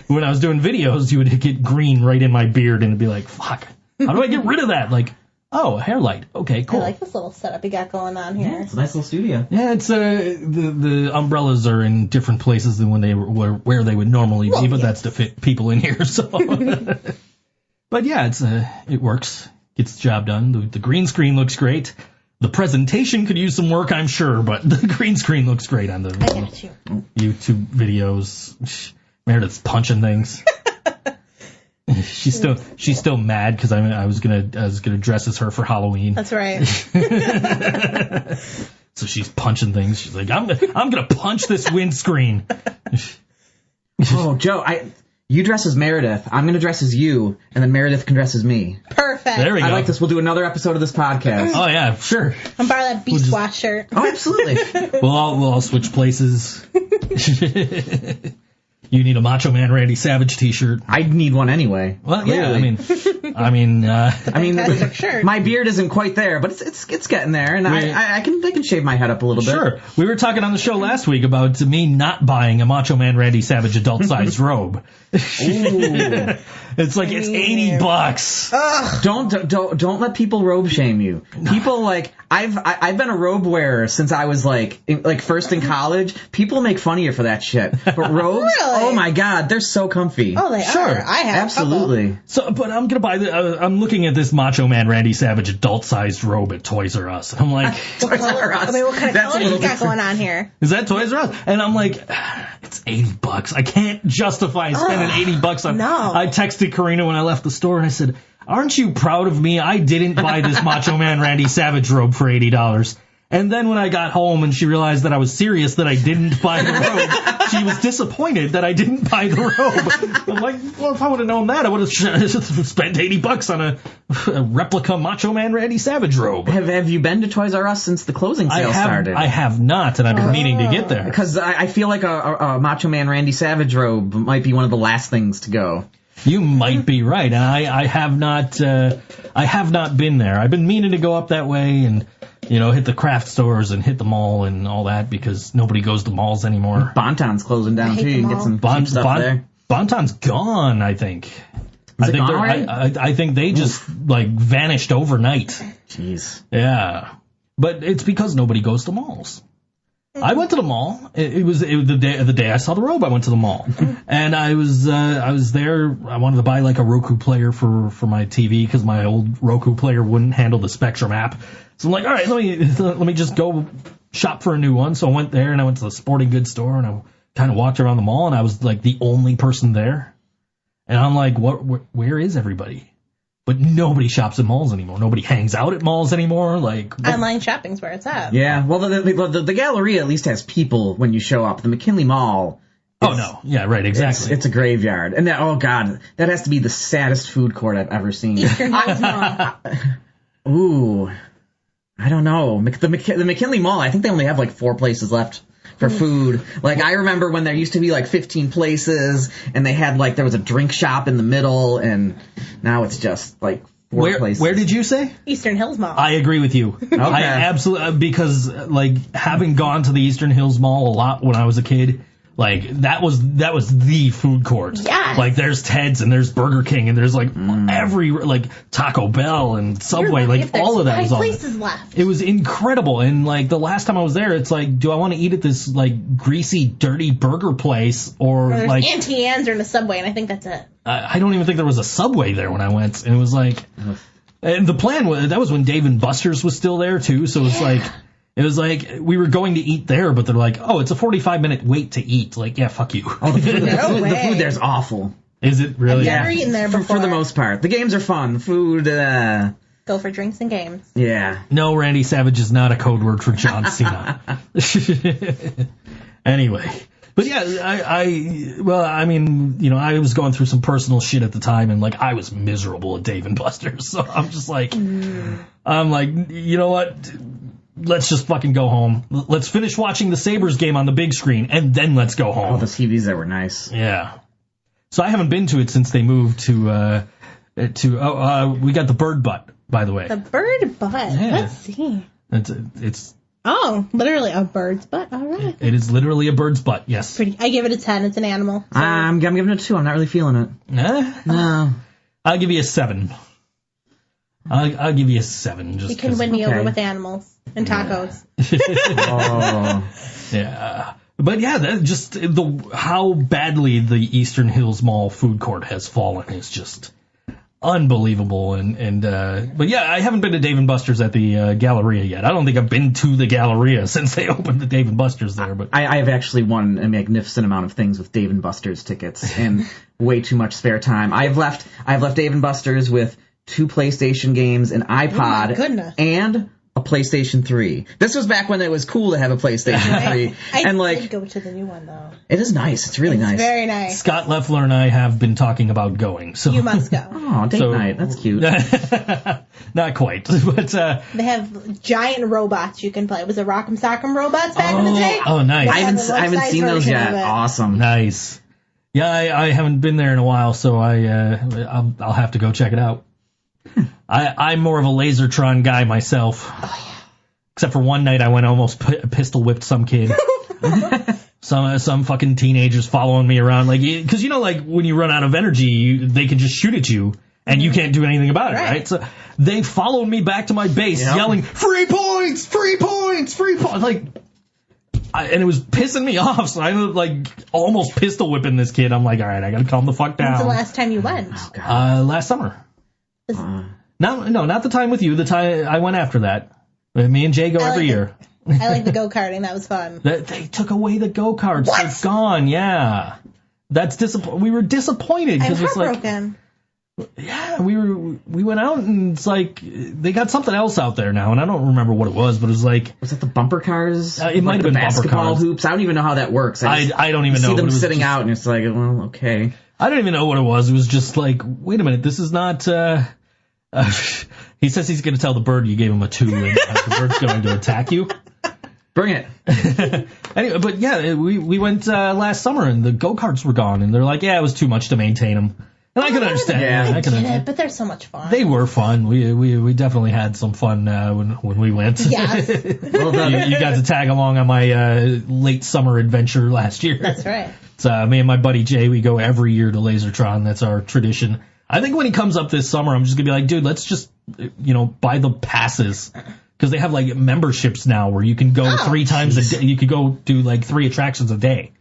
when I was doing videos, you would get green right in my beard, and it'd be like, fuck, how do I get rid of that? Like, oh, hair light. Okay, cool. I like this little setup you got going on here. it's a nice little studio. Yeah, it's the umbrellas are in different places than when they were where they would normally be, but that's to fit people in here. So, but yeah, it works, gets the job done. The green screen looks great. The presentation could use some work, I'm sure, but the green screen looks great on the I got you. YouTube videos. Meredith's punching things. She's still mad because I was gonna dress as her for Halloween. That's right. So she's punching things. She's like, I'm gonna punch this windscreen. Oh, Joe, you dress as Meredith. I'm going to dress as you, and then Meredith can dress as me. Perfect. There we go. I like this. We'll do another episode of this podcast. Oh yeah, sure. I'm borrow that beach wash shirt. Oh, absolutely. We'll all switch places. You need a Macho Man Randy Savage T-shirt. I need one anyway. Well, yeah, Clearly. I mean, Fantastic shirt. My beard isn't quite there, but it's getting there, and I can shave my head up a little bit. sure. We were talking on the show last week about me not buying a Macho Man Randy Savage adult-sized robe. Ooh. It's like it's $80. Don't let people robe shame you. People like I've been a robe wearer since I was like first in college. People make fun of you for that shit. But robes, Really? oh my god, they're so comfy. Oh, they Sure. are. I have Absolutely. So, but I'm gonna buy I'm looking at this Macho Man Randy Savage adult-sized robe at Toys R Us. I'm like, What color? I mean, what kind of That's color a you little got going on here? is that Toys R Us? And I'm like, it's $80. I can't justify spending $80 on. no. I texted Karina when I left the store and I said, "Aren't you proud of me? I didn't buy this Macho Man Randy Savage robe for $80." And then when I got home and she realized that I was serious that I didn't buy the robe, she was disappointed that I didn't buy the robe. I'm like, well, if I would have known that, I would have spent $80 on a replica Macho Man Randy Savage robe. Have you been to Toys R Us since the closing sale started? I have not, and I've been meaning to get there. Because I feel like a Macho Man Randy Savage robe might be one of the last things to go. You might be right, and I have not been there. I've been meaning to go up that way and, hit the craft stores and hit the mall and all that because nobody goes to malls anymore. Bonton's closing down too. You can get some cheap stuff there. Bonton's gone, I think. Is it gone already? I think they just vanished overnight. Jeez. Yeah, but it's because nobody goes to malls. I went to the mall. It was the day I saw the robe. I went to the mall, and I was there. I wanted to buy like a Roku player for my TV because my old Roku player wouldn't handle the Spectrum app. So I'm like, all right, let me just go shop for a new one. So I went there and I went to the sporting goods store and I kind of walked around the mall and I was like the only person there. And I'm like, where is everybody? But nobody shops at malls anymore. Nobody hangs out at malls anymore. Like online shopping's where it's at. Yeah, well, the Galleria at least has people when you show up. The McKinley Mall. Oh no, yeah, right, exactly. It's a graveyard, and oh god, that has to be the saddest food court I've ever seen. Eastern Hills Mall. Ooh, I don't know. The McKinley Mall. I think they only have like 4 places left for food. Like, I remember when there used to be like 15 places, and they had like, there was a drink shop in the middle, and now it's just like 4 places. Where did you say? Eastern Hills Mall. I agree with you. Okay. I absolutely, because like having gone to the Eastern Hills Mall a lot when I was a kid, like that was the food court. Yes. Like there's Ted's and there's Burger King and there's like every, like Taco Bell and Subway, like all of that was all. Places left. It was incredible. And like the last time I was there, it's like, do I want to eat at this like greasy, dirty burger place or there's like Auntie Anne's or in a Subway, and I think that's it. I don't even think there was a Subway there when I went. And it was like, and the plan was, that was when Dave & Buster's was still there too. So it was like we were going to eat there, but they're like, oh, it's a 45-minute wait to eat. Like, yeah, fuck you. Oh, the food there's awful. Is it really? I've never eaten there before. For the most part. The games are fun. Food, Go for drinks and games. yeah. No, Randy Savage is not a code word for John Cena. Anyway. But yeah, I mean, you know, I was going through some personal shit at the time, and like I was miserable at Dave & Buster's, so I'm just like, I'm like, you know what? Let's just fucking go home. Let's finish watching the Sabres game on the big screen, and then let's go home. Oh, the TVs there were nice. Yeah. So I haven't been to it since they moved to we got the bird butt, by the way. The bird butt. Yeah. Let's see. It's Literally a bird's butt. All right. it is literally a bird's butt. Yes. Pretty. I give it a 10. It's an animal. So. I'm giving it a 2. I'm not really feeling it. No. I'll give you a 7. I'll give you a 7. Just you can win me over with animals and tacos. Oh. Yeah. But yeah, that just how badly the Eastern Hills Mall food court has fallen is just unbelievable. But yeah, I haven't been to Dave & Buster's at the Galleria yet. I don't think I've been to the Galleria since they opened the Dave & Buster's there. But I have actually won a magnificent amount of things with Dave & Buster's tickets and way too much spare time. I've left Dave & Buster's with 2 PlayStation games, an iPod, oh my goodness. And a PlayStation 3. This was back when it was cool to have a PlayStation 3. I and like, did go to the new one though. It is nice. It's really nice. Very nice. Scott Leffler and I have been talking about going. So you must go. Oh, date night. That's cute. Not quite, but they have giant robots you can play. It was a Rock'em Sock'em robots back in the day. Oh, nice. I haven't seen those yet. Awesome. Nice. Yeah, I haven't been there in a while, so I'll have to go check it out. I'm more of a Lasertron guy myself. Oh, yeah. Except for one night I went almost pistol whipped some kid. some fucking teenagers following me around, like, because you know, like when you run out of energy, they can just shoot at you and you can't do anything about it, right? So they followed me back to my base, yelling, "Free points! Free points! Free points!" Like, and it was pissing me off. So I like almost pistol whipping this kid. I'm like, all right, I gotta calm the fuck down. When's the last time you went? Oh, God. Last summer. No, not the time with you. The time I went after that. Me and Jay go every year. I like the go-karting. That was fun. They took away the go-karts. They're gone. Yeah. That's we were disappointed I'm because it's like, heartbroken. yeah, we went out and it's like they got something else out there now, and I don't remember what it was, but it was like, was that the bumper cars? It might have been bumper basketball cars. hoops. I don't even know how that works. I don't even know. See them but it was sitting just out, and it's like, well, okay. I don't even know what it was. It was just like, wait a minute, this is not. He says he's going to tell the bird you gave him a 2, and the bird's going to attack you. Bring it. Anyway, but yeah, we went last summer, and the go-karts were gone, and they're like, yeah, it was too much to maintain them. And I can understand. Yeah, I can understand. But they're so much fun. They were fun. We definitely had some fun when we went. Yes. You got to tag along on my late summer adventure last year. That's right. So me and my buddy Jay, we go every year to Lasertron. That's our tradition. I think when he comes up this summer, I'm just gonna be like, dude, let's just buy the passes. Because they have like memberships now where you can go 3 times a day. You could go do like 3 attractions a day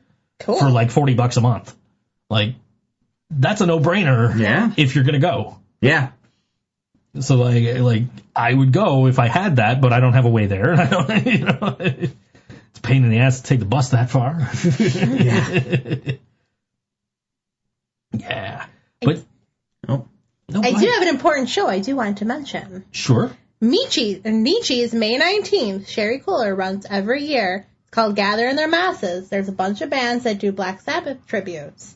for like $40 a month. Like, that's a no-brainer. Yeah. If you're gonna go. Yeah. So like I would go if I had that, but I don't have a way there, and I don't, it's a pain in the ass to take the bus that far. Yeah. But I do have an important show I do want to mention. Sure. Nietzsche's May 19th, Sherry Cooler runs every year. It's called Gather in Their Masses. There's a bunch of bands that do Black Sabbath tributes.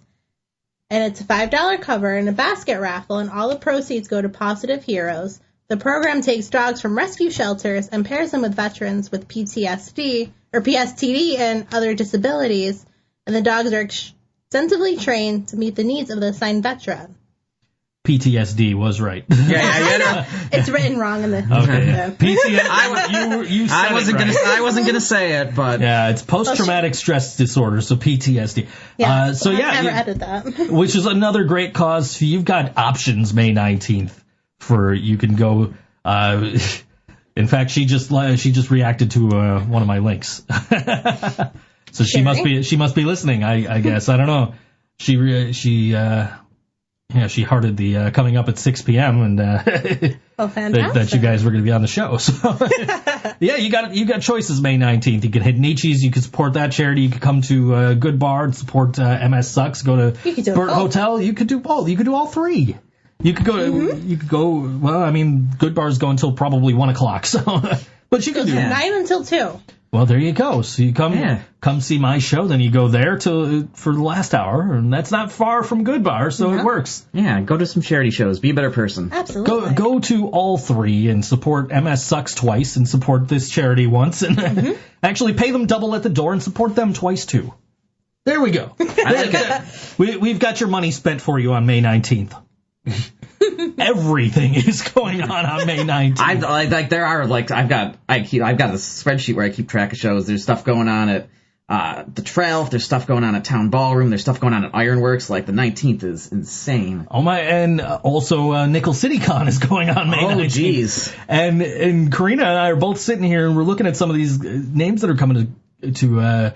And it's a $5 cover and a basket raffle, and all the proceeds go to Positive Heroes. The program takes dogs from rescue shelters and pairs them with veterans with PTSD, or PSTD, and other disabilities, and the dogs are extensively trained to meet the needs of the assigned veteran. PTSD was right. Yeah. It's written wrong in the... Okay. PTSD, you said I wasn't gonna say it, but... Yeah, it's post-traumatic stress disorder, so PTSD. Yeah, So I'll yeah, never edit that. which is another great cause. You've got options May 19th for you can go. In fact, she just reacted to one of my links, so she must be listening. I guess I don't know. She hearted the coming up at 6 p.m. and Fantastic. that you guys were going to be on the show. So yeah, you got choices May 19th. You can hit Nietzsche's. You can support that charity. You could come to Good Bar and support MS Sucks. Go to Burt Hotel. You could do both. You could do all three. You could go. Mm-hmm. You could go. Well, I mean, Good Bar's go until probably 1 o'clock. So, but you can do from 9 until 2. Well, there you go. So you come see my show, then you go there for the last hour, and that's not far from Good Bar, so it works. Yeah, go to some charity shows. Be a better person. Absolutely. Go to all three and support MS Sucks twice, and support this charity once, and actually pay them double at the door and support them twice too. There we go. I like it. We've got your money spent for you on May 19th. Everything is going on May 19th. I've got a spreadsheet where I keep track of shows. There's stuff going on at the Trail. There's stuff going on at Town Ballroom. There's stuff going on at Ironworks. Like the 19th is insane. Oh my! And also Nickel City Con is going on May 19th. Oh jeez. And Karina and I are both sitting here and we're looking at some of these names that are coming to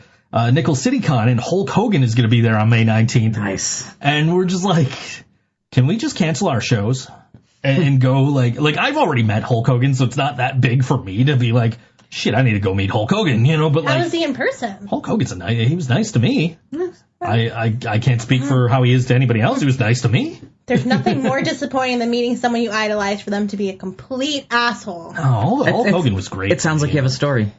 Nickel City Con, and Hulk Hogan is going to be there on May 19th. Nice. And we're just like, can we just cancel our shows and go like I've already met Hulk Hogan, so it's not that big for me to be like, shit, I need to go meet Hulk Hogan, But how is he in person? Hulk Hogan's he was nice to me. I can't speak for how he is to anybody else. He was nice to me. There's nothing more disappointing than meeting someone you idolize for them to be a complete asshole. Oh, Hulk Hogan was great. It sounds like you have a story.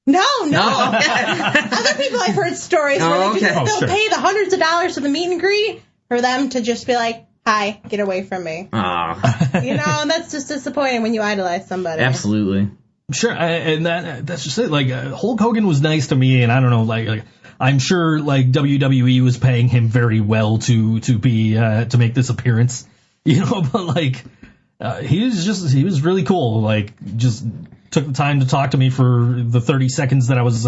No. Other people I've heard stories where they'll pay the hundreds of dollars for the meet and greet for them to just be like, hi, get away from me. That's just disappointing when you idolize somebody. Absolutely. Sure, and that's just it. Hulk Hogan was nice to me, and I don't know, I'm sure WWE was paying him very well to be to make this appearance, but he was really cool. Just took the time to talk to me for the 30 seconds that I was.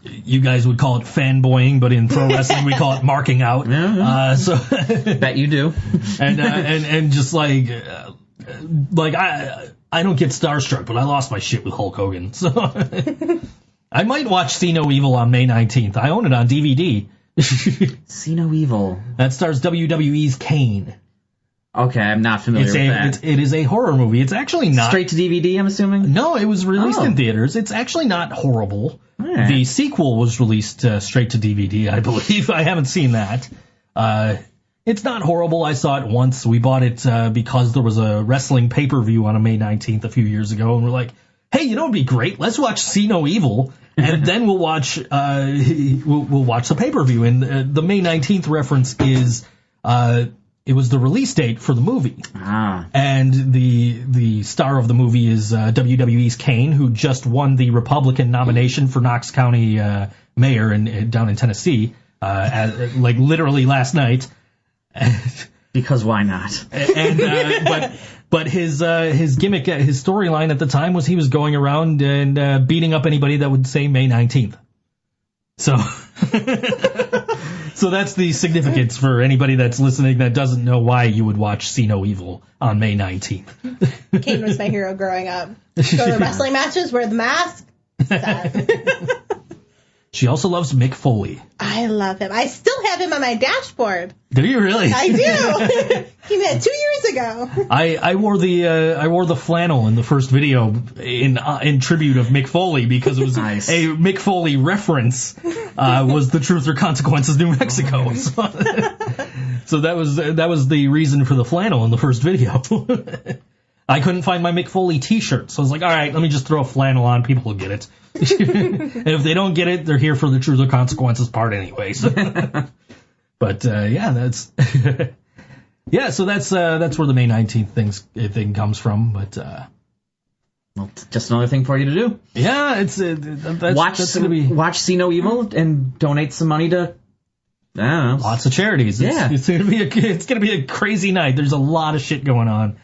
You guys would call it fanboying, but in pro wrestling we call it marking out. So bet you do. and just I don't get starstruck, but I lost my shit with Hulk Hogan. So I might watch See No Evil on May 19th. I own it on DVD. See No Evil. That stars WWE's Kane. Okay, I'm not familiar with that. It is a horror movie. It's actually not... Straight to DVD, I'm assuming? No, it was released in theaters. It's actually not horrible. Right. The sequel was released straight to DVD, I believe. I haven't seen that. It's not horrible. I saw it once. We bought it because there was a wrestling pay-per-view on a May 19th a few years ago, and we're like, hey, it'd be great. Let's watch See No Evil, and then we'll watch the pay-per-view. And the May 19th reference is it was the release date for the movie. And the star of the movie is WWE's Kane, who just won the Republican nomination for Knox County mayor down in Tennessee, literally last night. Because why not? But his gimmick, his storyline at the time was he was going around and beating up anybody that would say May 19th. So, so that's the significance for anybody that's listening that doesn't know why you would watch See No Evil on May 19th. Kane was my hero growing up. Go to wrestling matches, wear the mask. Sad. She also loves Mick Foley. I love him. I still have him on my dashboard. Do you really? I do. He met 2 years ago. I wore the flannel in the first video in tribute of Mick Foley because it was Nice. a Mick Foley reference. Was the Truth or Consequences New Mexico? So that was the reason for the flannel in the first video. I couldn't find my Mick Foley T-shirt, so I was like, all right, let me just throw a flannel on. People will get it. And if they don't get it, they're here for the Truth or Consequences part anyway. So. But yeah, that's yeah. So that's where the May 19th thing comes from. But Well, just another thing for you to do. yeah, it's that's gonna be Watch See No Evil and donate some money to, I don't know. lots of charities. Yeah. It's gonna be a crazy night. There's a lot of shit going on.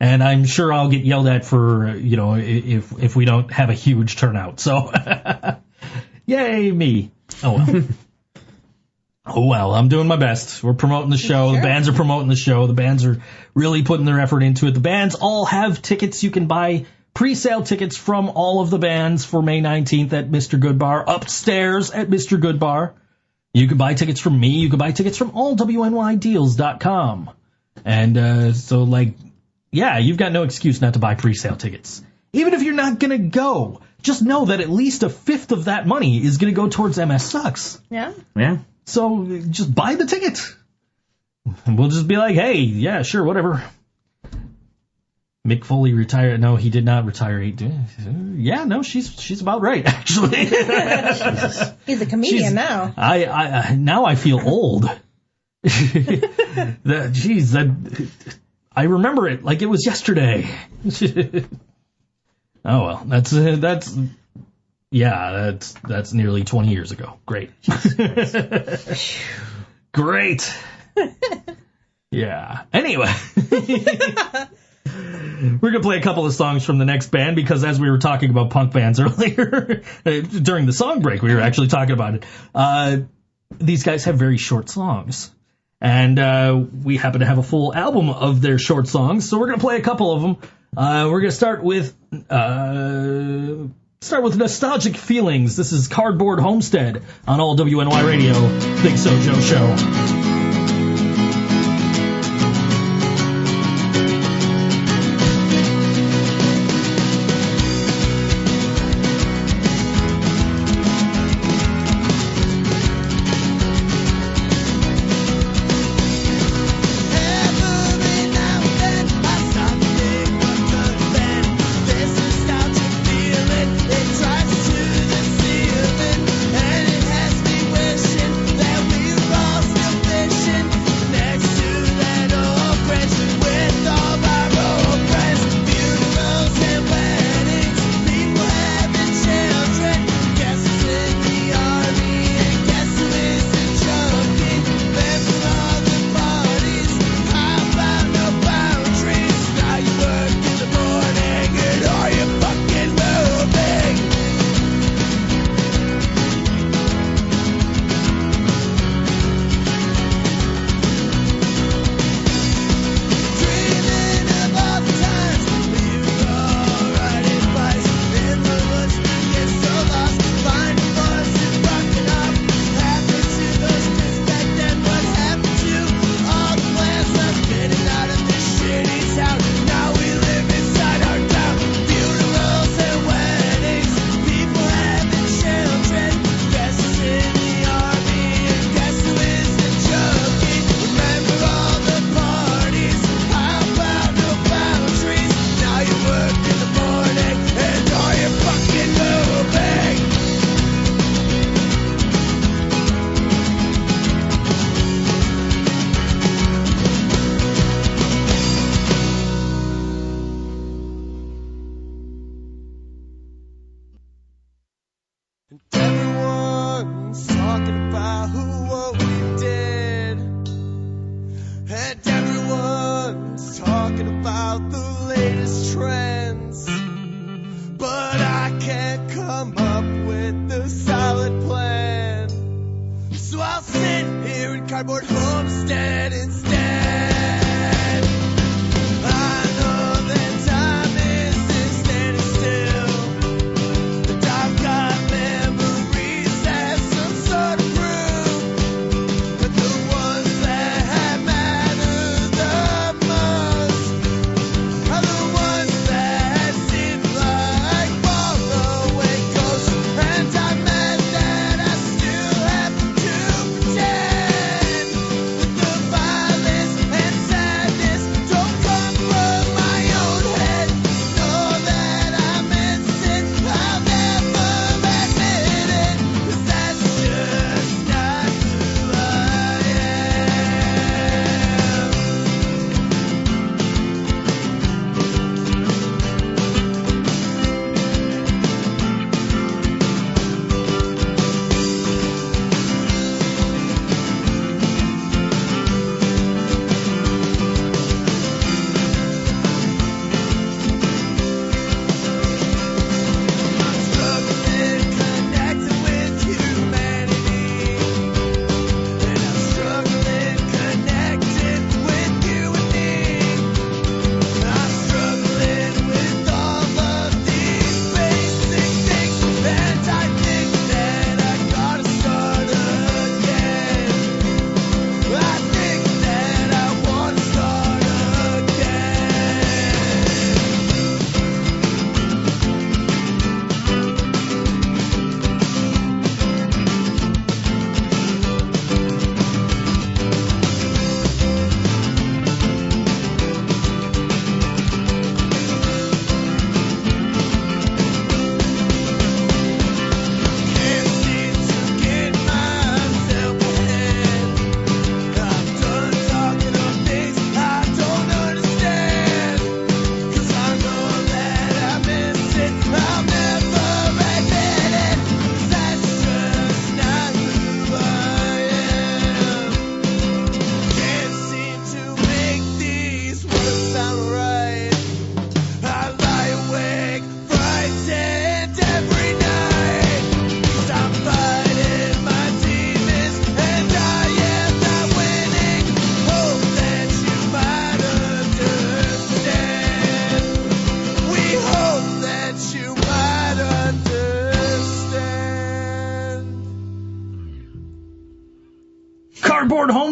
And I'm sure I'll get yelled at for, if we don't have a huge turnout. So, yay me. Oh, well. Oh, well, I'm doing my best. We're promoting the show. Sure. The bands are promoting the show. The bands are really putting their effort into it. The bands all have tickets. You can buy pre-sale tickets from all of the bands for May 19th at Mr. Goodbar, upstairs at Mr. Goodbar. You can buy tickets from me. You can buy tickets from allwnydeals.com. And yeah, you've got no excuse not to buy pre-sale tickets. Even if you're not going to go, just know that at least a fifth of that money is going to go towards MS Sucks. Yeah. Yeah. So just buy the ticket. And we'll just be like, hey, yeah, sure, whatever. Mick Foley retired. No, he did not retire. Yeah, no, she's about right, actually. He's a comedian now. I now I feel old. I remember it like it was yesterday. Oh well, that's nearly 20 years ago. Great. Great. Yeah. Anyway. We're going to play a couple of songs from the next band because as we were talking about punk bands earlier, during the song break, we were actually talking about it. These guys have very short songs. And we happen to have a full album of their short songs, so we're going to play a couple of them. We're going to start with Nostalgic Feelings. This is Cardboard Homestead on all WNY Radio. ThinkSoJoe Show. Everyone's talking about what we did, and everyone's talking about the latest trends, but I can't come up with a solid plan, so I'll sit here in Cardboard Homestead instead. I know that time isn't standing still, and I've got memories as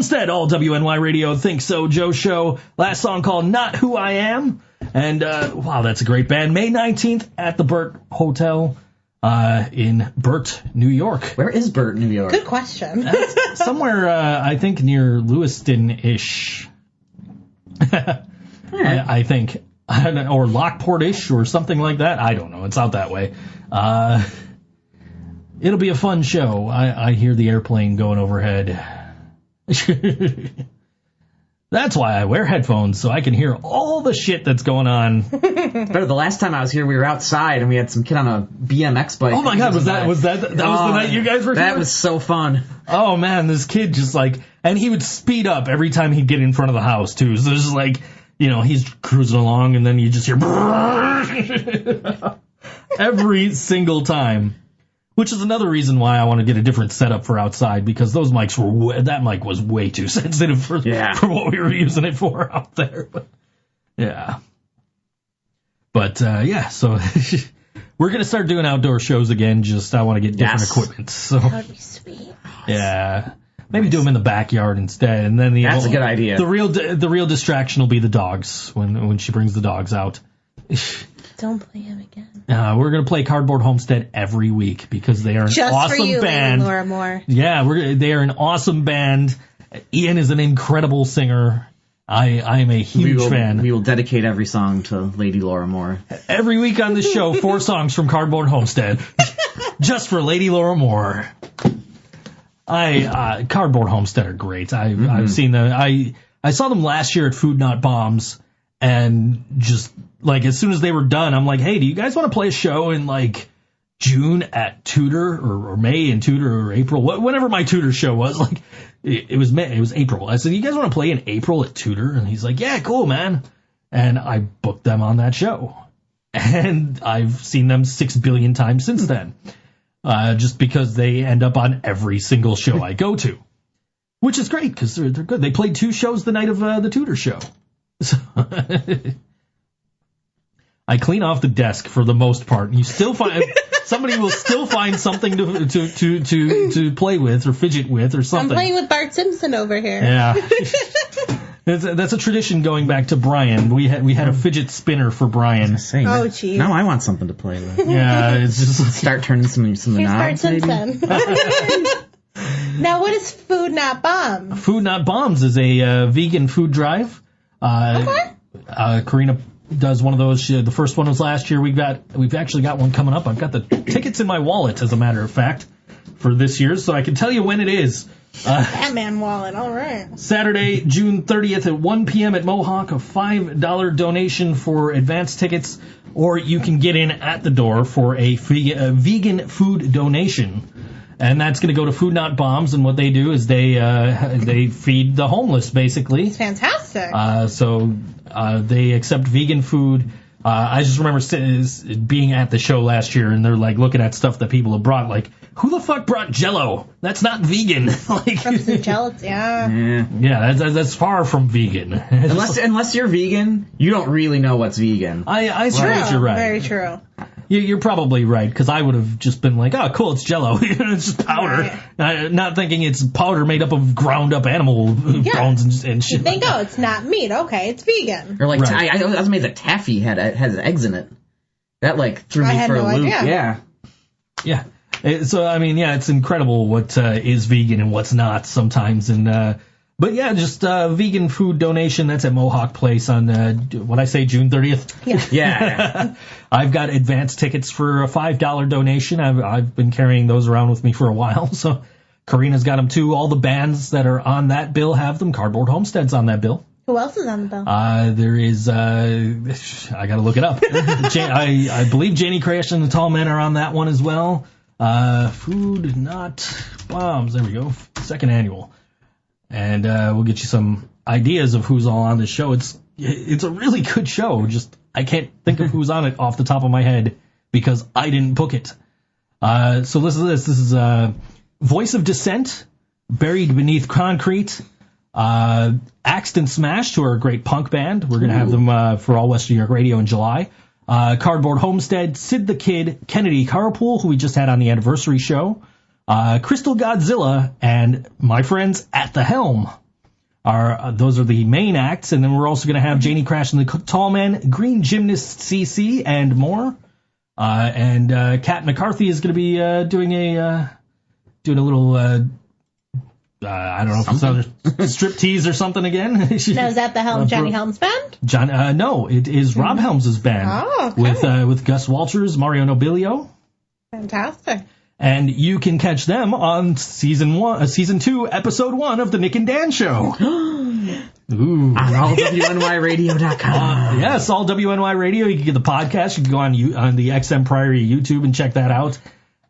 Homestead, all WNY Radio, ThinkSoJoe Show. Last song called Not Who I Am. And, wow, that's a great band. May 19th at the Burt Hotel in Burt, New York. Where is Burt, New York? Good question. Somewhere, I think, near Lewiston-ish. I think. Or Lockport-ish or something like that. I don't know. It's out that way. It'll be a fun show. I hear the airplane going overhead. That's why I wear headphones, so I can hear all the shit that's going on. But the last time I was here, we were outside, and we had some kid on a BMX bike. Oh my god, was that was the night you guys were here? That was so fun. Oh man, this kid just and he would speed up every time he'd get in front of the house too. So it's just he's cruising along, and then you just hear every single time. Which is another reason why I want to get a different setup for outside, because those mics that mic was way too sensitive for what we were using it for out there. But, yeah. But, so we're going to start doing outdoor shows again. I want to get different equipment. So, that would be sweet. Yeah. Maybe do them in the backyard instead. And then that's a good idea. The real distraction will be the dogs when she brings the dogs out. Don't play him again. We're going to play Cardboard Homestead every week because they are an Just awesome for you, band. Lady Laura Moore. Yeah, they are an awesome band. Ian is an incredible singer. I am a huge fan. We will dedicate every song to Lady Laura Moore. Every week on the show, 4 songs from Cardboard Homestead. Just for Lady Laura Moore. Cardboard Homestead are great. I've seen them. I saw them last year at Food Not Bombs, and just as soon as they were done, I'm like, hey, do you guys want to play a show in June at Tudor or May in Tudor or April? Whenever my Tudor show was, it was May, it was April. I said, you guys want to play in April at Tudor? And he's like, yeah, cool, man. And I booked them on that show. And I've seen them 6 billion times since then. Just because they end up on every single show I go to. Which is great, because they're good. They played 2 shows the night of the Tudor show. So I clean off the desk for the most part, and you still find somebody will still find something to play with or fidget with or something. I'm playing with Bart Simpson over here. Yeah, that's a tradition going back to Brian. We had a fidget spinner for Brian. Oh, geez. Now I want something to play with. Yeah, it's just start turning some Here's knobs. Bart Simpson. Now, what is Food Not Bombs? Food Not Bombs is a vegan food drive. Okay. Karina does one of those. The first one was last year. We've actually got one coming up. I've got the tickets in my wallet, as a matter of fact, for this year, so I can tell you when it is. Batman wallet, all right. Saturday, June 30th at 1 p.m. at Mohawk, a $5 donation for advance tickets, or you can get in at the door for a vegan food donation. And that's going to go to Food Not Bombs, and what they do is they feed the homeless, basically. It's fantastic. So they accept vegan food. I just remember being at the show last year, and they're looking at stuff that people have brought, who the fuck brought Jell-O? That's not vegan. Frozen gelatin, yeah. Yeah, that's far from vegan. Unless you're vegan, you don't really know what's vegan. I suppose you're right. Very true. You're probably right, because I would have just been like, oh, cool, it's Jell-O. It's just powder. Right. Not thinking it's powder made up of ground up animal bones and shit. You think, it's not meat. Okay, it's vegan. Or right. I was amazed that taffy has eggs in it. That threw me for a loop. Idea. Yeah. So, it's incredible what is vegan and what's not sometimes. And but yeah, just vegan food donation. That's at Mohawk Place on, what I say, June 30th? Yeah. I've got advance tickets for a $5 donation. I've been carrying those around with me for a while. So Karina's got them too. All the bands that are on that bill have them. Cardboard Homestead's on that bill. Who else is on the bill? There is, I gotta look it up. I believe Jaynie Crash and the Tall Men are on that one as well. Food Not Bombs. There we go. 2nd annual. And we'll get you some ideas of who's all on this show. It's a really good show. Just I can't think of who's on it off the top of my head because I didn't book it. So listen to this. This is Voice of Dissent, Buried Beneath Concrete, Axed and Smashed, who are a great punk band. We're going to have them for All West New York Radio in July. Cardboard Homestead, Sid the Kid, Kennedy Carpool, who we just had on the anniversary show, Crystal Godzilla, and my friends At the Helm. Those are the main acts, and then we're also going to have Jaynie Crash and the Tall Man, Green Gymnast CC, and more. And Kat McCarthy is going to be doing a little I don't know if it's another striptease or something again. Now, is that the Johnny Helms band? No, it is Rob Helms' band. Oh, okay. With Gus Walters, Mario Nobilio. Fantastic. And you can catch them on season 2, episode 1 of the Nick and Dan Show. Ooh. On allwnyradio.com. Yes, all WNY Radio. You can get the podcast. You can go on the XM Priory YouTube and check that out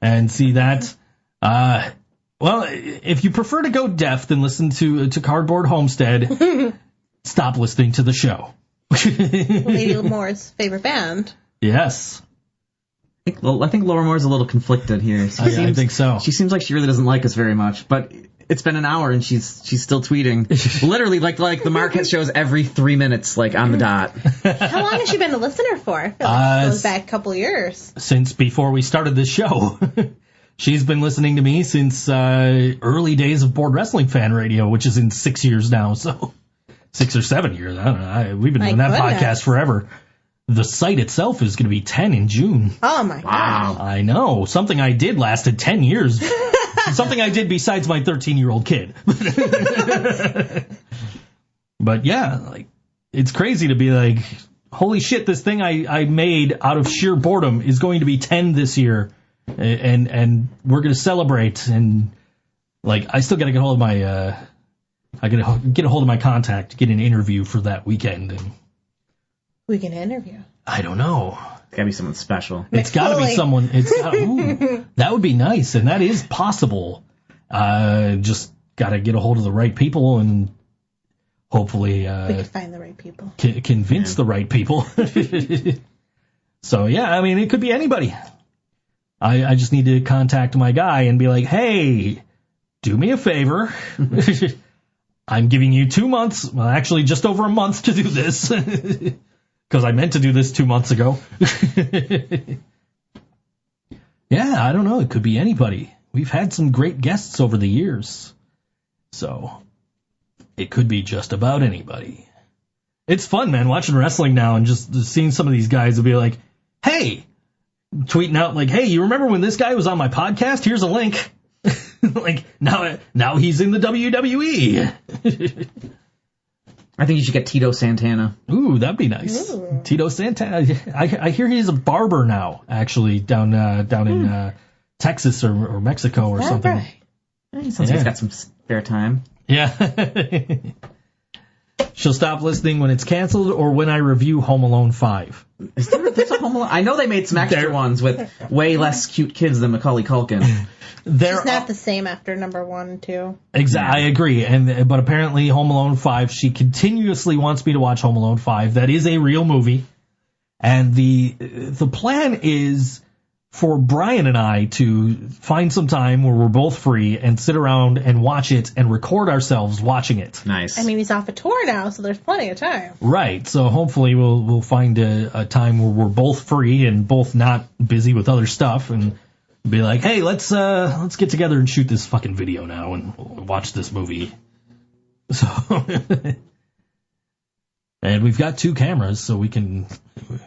and see that. Well, if you prefer to go deaf than listen to Cardboard Homestead, stop listening to the show. Lady Moore's favorite band. Yes. I think Laura Moore's a little conflicted here. I think so. She seems like she really doesn't like us very much, but it's been an hour and she's still tweeting. Literally, like the Marquette shows every 3 minutes, like on the dot. How long has she been a listener for? I feel like it goes back a couple years. Since before we started this show. She's been listening to me since early days of Board Wrestling Fan Radio, which is in 6 years now, so 6 or 7 years. I don't know. We've been doing that podcast forever. The site itself is going to be 10 in June. Oh, my God. I know. Something I did lasted 10 years. Something I did besides my 13-year-old kid. But yeah, like, it's crazy to be like, holy shit, this thing I made out of sheer boredom is going to be 10 this year. And we're going to celebrate. And, like, I still got to get a hold of my, I got to get a hold of my contact, get an interview for that weekend. And we can interview. I don't know. It's got to be someone special. It's got to be someone. That would be nice, and that is possible. Just got to get a hold of the right people, and hopefully we can find the right people. Convince the right people. So yeah, I mean, it could be anybody. I just need to contact my guy and be like, hey, do me a favor. I'm giving you 2 months. Well, actually, just over a month to do this. Because I meant to do this 2 months ago. Yeah, I don't know. It could be anybody. We've had some great guests over the years. So, it could be just about anybody. It's fun, man, watching wrestling now and just seeing some of these guys will be like, hey, tweeting out like, hey, you remember when this guy was on my podcast? Here's a link. Like, now he's in the WWE. I think you should get Tito Santana. Ooh, that'd be nice. Ooh. Tito Santana. I hear he's a barber now, actually, down in Texas or Mexico or something. Right? He sounds like he's got some spare time. Yeah. She'll stop listening when it's canceled or when I review Home Alone 5. There's a Home Alone. I know they made some extra ones with way less cute kids than Macaulay Culkin. She's not the same after number 1 and 2. Exactly, I agree. But apparently Home Alone 5, she continuously wants me to watch Home Alone 5. That is a real movie. And the plan is for Brian and I to find some time where we're both free and sit around and watch it and record ourselves watching it. Nice. I mean, he's off a tour now, so there's plenty of time. Right. So hopefully we'll find a time where we're both free and both not busy with other stuff and be like, hey, let's get together and shoot this fucking video now and watch this movie. So, and we've got 2 cameras, so we can.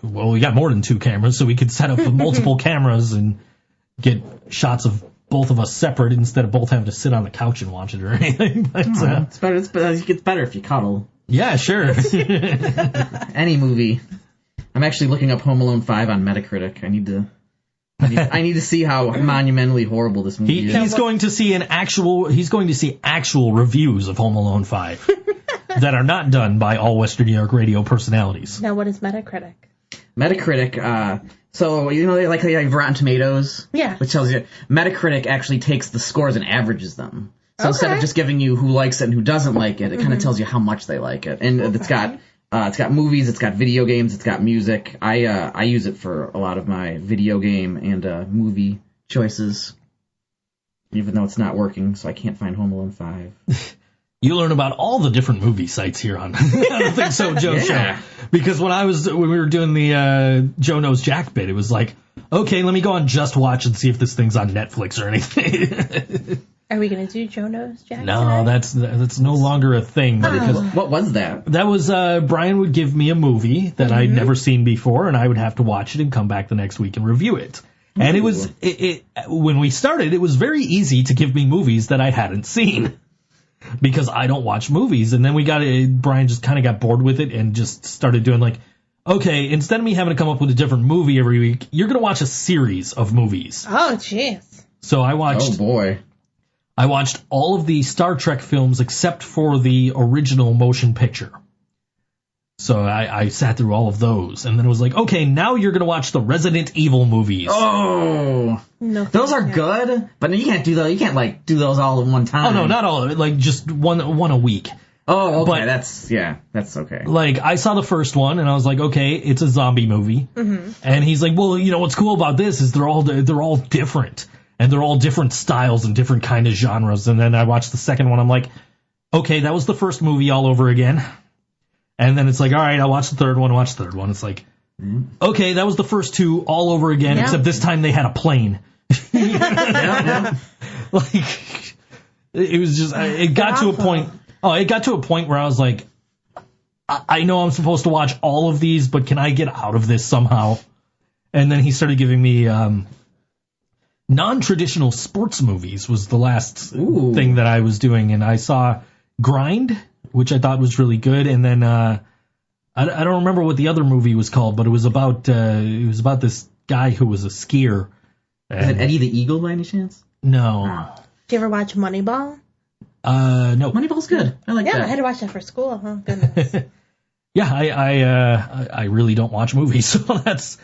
Well, we got more than 2 cameras, so we can set up multiple cameras and get shots of both of us separate instead of both having to sit on the couch and watch it or anything. But, it's better. It's better if you cuddle. Yeah, sure. Any movie. I'm actually looking up Home Alone 5 on Metacritic. I need to see how monumentally horrible this movie is. He's going to see actual reviews of Home Alone 5 that are not done by all Western New York radio personalities. Now, what is Metacritic? Metacritic, so you know they have Rotten Tomatoes? Yeah. Which tells you Metacritic actually takes the scores and averages them. So instead of just giving you who likes it and who doesn't like it, it kind of tells you how much they like it. And it's got movies, it's got video games, it's got music. I use it for a lot of my video game and movie choices, even though it's not working, so I can't find Home Alone 5. You learn about all the different movie sites here on the ThinkSoJoe Show. Because when we were doing the Joe Knows Jack bit, it was like, okay, let me go on Just Watch and see if this thing's on Netflix or anything. Are we going to do Joe Knows Jack No, today? that's no longer a thing. Because What was that? that was, Brian would give me a movie that I'd never seen before, and I would have to watch it and come back the next week and review it. And it was, when we started, it was very easy to give me movies that I hadn't seen. Because I don't watch movies. And then Brian just kind of got bored with it and just started doing like, okay, instead of me having to come up with a different movie every week, you're going to watch a series of movies. Oh, jeez. So I watched... Oh, boy. I watched all of the Star Trek films except for the original motion picture. So I sat through all of those, and then it was like, okay, now you're going to watch the Resident Evil movies. Oh, No, those are good, but you can't do those. You can't like do those all in one time. Oh, no, not all of it, like just one a week. Oh, okay, but- that's okay. Like, I saw the first one, and I was like, okay, it's a zombie movie. Mm-hmm. And he's like, well, you know, what's cool about this is they're all different. And they're all different styles and different kind of genres. And then I watched the second one, I'm like, okay, that was the first movie all over again. And then it's like, all right, I'll watch the third one, It's like, okay, that was the first two all over again, except this time they had a plane. Yeah. Like, it was just, it got to a point where I was like, I know I'm supposed to watch all of these, but can I get out of this somehow? And then he started giving me non-traditional sports movies was the last thing that I was doing, and I saw Grind, which I thought was really good, and then I don't remember what the other movie was called, but it was about this guy who was a skier. Is it Eddie the Eagle by any chance? No. Did you ever watch Moneyball? No. Moneyball's good. I like that. Yeah, I had to watch that for school. Oh, goodness. Yeah, I really don't watch movies, so that's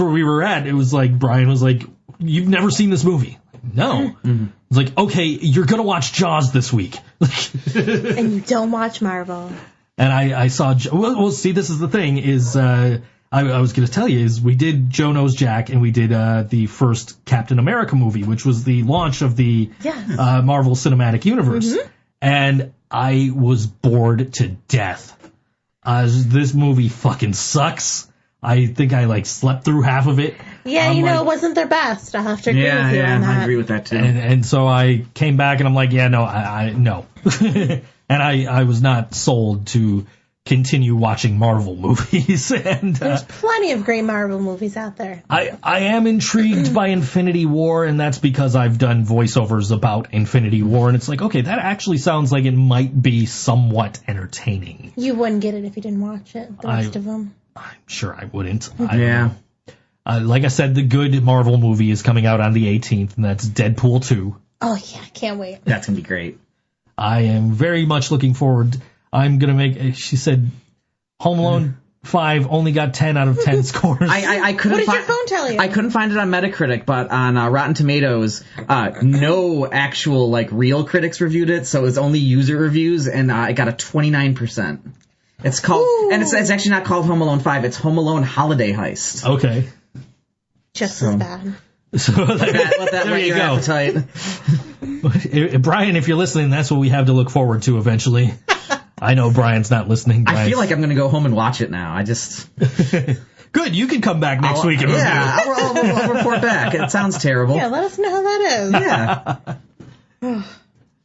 where we were at. It was like, Brian was like, you've never seen this movie. No. Mm-hmm. It's like, okay, you're going to watch Jaws this week. And you don't watch Marvel. And I saw, well, see, this is the thing, is, I was going to tell you, is we did Joe Knows Jack, and we did the first Captain America movie, which was the launch of the Marvel Cinematic Universe. Mm-hmm. And I was bored to death. This movie fucking sucks. I think I slept through half of it. Yeah, it wasn't their best. I'll have to agree with you on that. I agree with that too. And so I came back and I'm like, yeah, no, I no. And I was not sold to continue watching Marvel movies. And there's plenty of great Marvel movies out there. I am intrigued by Infinity War, and that's because I've done voiceovers about Infinity War, and it's like, okay, that actually sounds like it might be somewhat entertaining. You wouldn't get it if you didn't watch it, the rest of them. I'm sure I wouldn't. Like I said, the good Marvel movie is coming out on the 18th, and that's Deadpool 2. Oh, yeah, can't wait. That's going to be great. I am very much looking forward. I'm going to make, she said, Home Alone 5 only got 10 out of 10 scores. I couldn't what did your phone tell you? I couldn't find it on Metacritic, but on Rotten Tomatoes, no actual, real critics reviewed it, so it was only user reviews, and it got a 29%. It's called, and it's actually not called Home Alone 5, it's Home Alone Holiday Heist. Okay. Just as bad. So let that there you your go. appetite. Brian, if you're listening, that's what we have to look forward to eventually. I know Brian's not listening. I feel like I'm going to go home and watch it now. I just... Good, you can come back next week and review it. I'll report back. It sounds terrible. Yeah, let us know how that is. Yeah.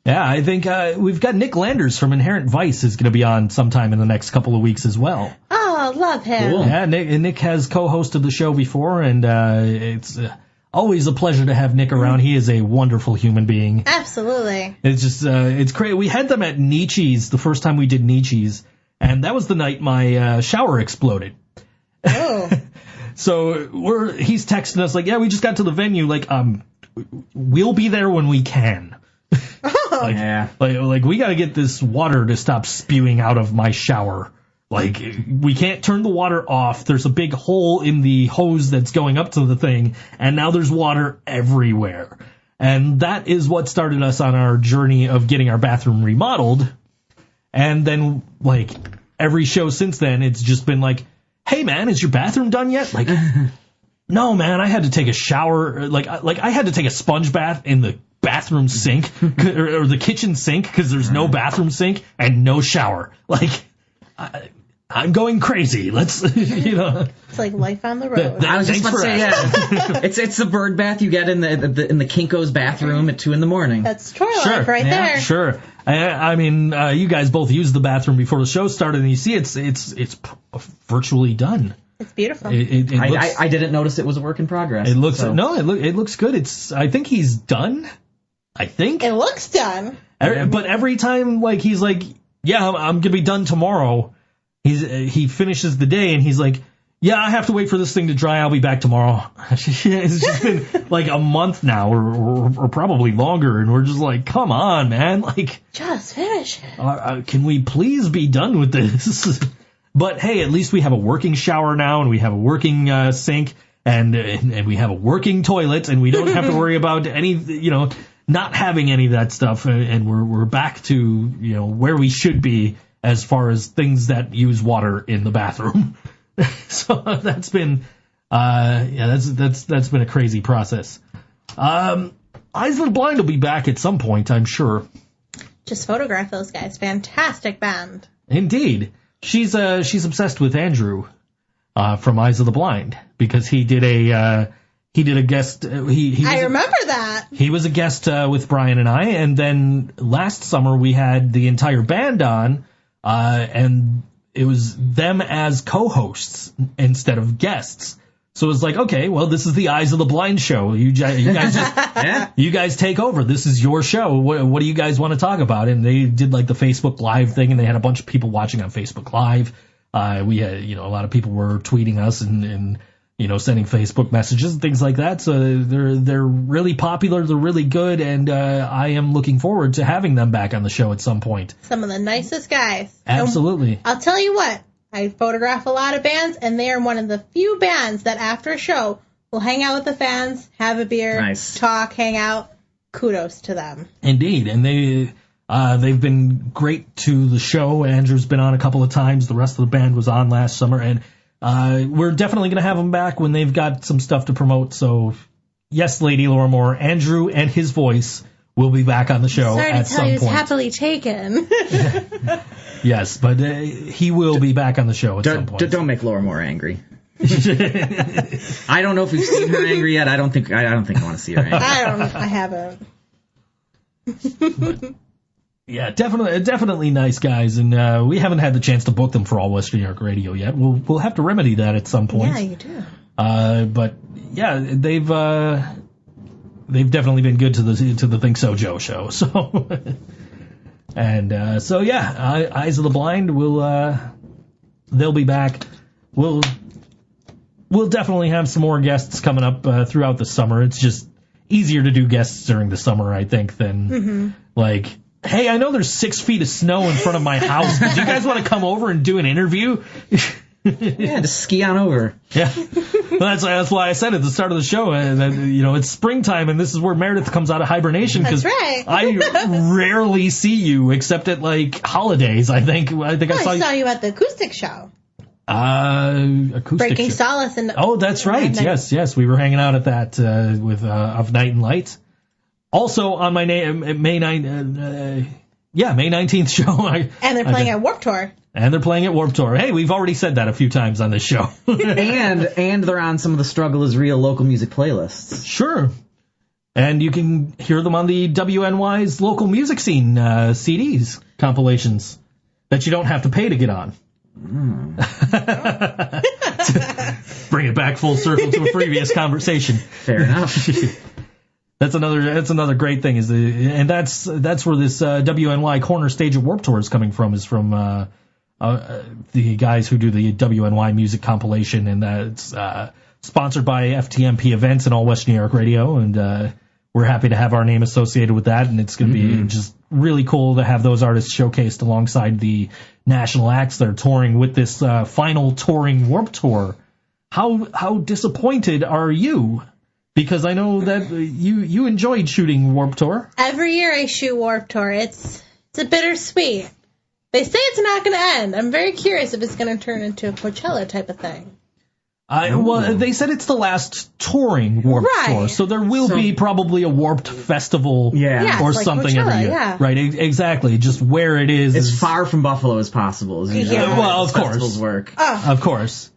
Yeah, I think we've got Nick Landers from Inherent Vice is going to be on sometime in the next couple of weeks as well. Oh, love him. Cool. Yeah, Nick has co-hosted the show before, and it's always a pleasure to have Nick around. He is a wonderful human being. Absolutely. It's just, it's great. We had them at Nietzsche's the first time we did Nietzsche's, and that was the night my shower exploded. Oh. So he's texting us like, yeah, we just got to the venue. We'll be there when we can. Like we got to get this water to stop spewing out of my shower. We can't turn the water off. There's a big hole in the hose that's going up to the thing, and now there's water everywhere. And that is what started us on our journey of getting our bathroom remodeled. And then, every show since then, it's just been like, hey, man, is your bathroom done yet? No, man, I had to take a shower. I had to take a sponge bath in the bathroom sink, or the kitchen sink, because there's no bathroom sink and no shower. I'm going crazy. Let's, It's like life on the road. I was just about to say, yeah. it's the bird bath you get in the Kinko's bathroom at 2 a.m. That's tour life right there. Sure. I mean, you guys both used the bathroom before the show started, and you see it's virtually done. It's beautiful. It looks, I didn't notice it was a work in progress. It looks so. it looks good. I think he's done. I think It looks done. But every time, like, he's like, yeah, I'm gonna be done tomorrow. He finishes the day and he's like, yeah, I have to wait for this thing to dry. I'll be back tomorrow. It's just been like a month now, or probably longer, and we're just like, come on, man, like, Just finish it. can we please be done with this? But hey, at least we have a working shower now, and we have a working sink, and we have a working toilet, and we don't have to worry about any, not having any of that stuff, and we're back to where we should be as far as things that use water in the bathroom. So that's been that's been a crazy process. Eyes of the Blind will be back at some point, I'm sure. Just photograph those guys. Fantastic band. Indeed. She's obsessed with Andrew from Eyes of the Blind, because he did a guest. I remember that. He was a guest with Brian and I, and then last summer we had the entire band on, and it was them as co-hosts instead of guests. So it was like, okay, well, this is the Eyes of the Blind show. You guys just, you guys take over. This is your show. What do you guys want to talk about? And they did like the Facebook Live thing, and they had a bunch of people watching on Facebook Live. We had, a lot of people were tweeting us and sending Facebook messages and things like that. So they're really popular. They're really good, and I am looking forward to having them back on the show at some point. Some of the nicest guys. Absolutely. And I'll tell you what. I photograph a lot of bands, and they are one of the few bands that after a show will hang out with the fans, have a beer, talk, hang out. Kudos to them. Indeed, and they've been great to the show. Andrew's been on a couple of times. The rest of the band was on last summer, and we're definitely going to have them back when they've got some stuff to promote. So, yes, Lady Laura Moore, Andrew and his voice will be back on the show at some point. Sorry to tell you, he's happily taken. Yes, but he will be back on the show at some point. Don't make Laura Moore angry. I don't know if we've seen her angry yet. I don't think I want to see her angry. I haven't. But, yeah, definitely nice guys, and we haven't had the chance to book them for All West New York Radio yet. We'll have to remedy that at some point. Yeah, you do. But yeah, they've definitely been good to the ThinkSoJoe Show. So. And so yeah, Eyes of the Blind they'll be back. We'll definitely have some more guests coming up throughout the summer. It's just easier to do guests during the summer, I think, than like, hey, I know there's 6 feet of snow in front of my house. Do you guys want to come over and do an interview? Yeah, just ski on over. Yeah, well, that's why I said at the start of the show that it's springtime, and this is where Meredith comes out of hibernation, because I rarely see you except at like holidays. I think I saw you at the acoustic show. Acoustic Breaking show. Solace and that's right. Yes, we were hanging out at that with Of Night and Light. Also on my May 19th show. And they're playing at Warped Tour. And they're playing at Warped Tour. Hey, we've already said that a few times on this show. and they're on some of the Struggle is Real local music playlists. Sure. And you can hear them on the WNY's local music scene CDs, compilations, that you don't have to pay to get on. Bring it back full circle to a previous conversation. Fair enough. That's another great thing and that's where this WNY corner stage of Warped Tour is coming from, is from the guys who do the WNY music compilation, and that's sponsored by FTMP Events and All West New York Radio, and we're happy to have our name associated with that, and it's going to be just really cool to have those artists showcased alongside the national acts that are touring with this final touring Warped Tour. How disappointed are you? Because I know that you enjoyed shooting Warped Tour. Every year I shoot Warped Tour. It's a bittersweet. They say it's not going to end. I'm very curious if it's going to turn into a Coachella type of thing. Well, they said it's the last touring Warped tour, so there will be probably a Warped festival or it's like something Coachella, every year. yeah. Right, exactly. Just where it is. As far from Buffalo as possible. Well, of course. Festivals work. Of course.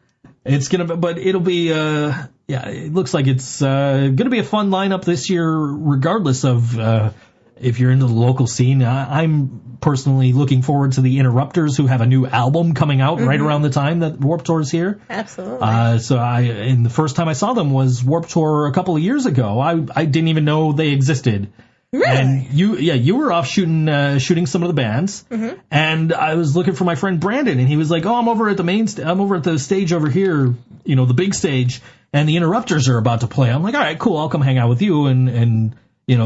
It's going to be, but it'll be, it looks like it's going to be a fun lineup this year, regardless of if you're into the local scene. I'm personally looking forward to the Interrupters, who have a new album coming out right around the time that Warped Tour is here. Absolutely. And the first time I saw them was Warped Tour a couple of years ago. I didn't even know they existed. Really? And you were off shooting some of the bands, and I was looking for my friend Brandon, and he was like, "Oh, I'm over at I'm over at the stage over here, the big stage, and the Interrupters are about to play." I'm like, "All right, cool, I'll come hang out with you and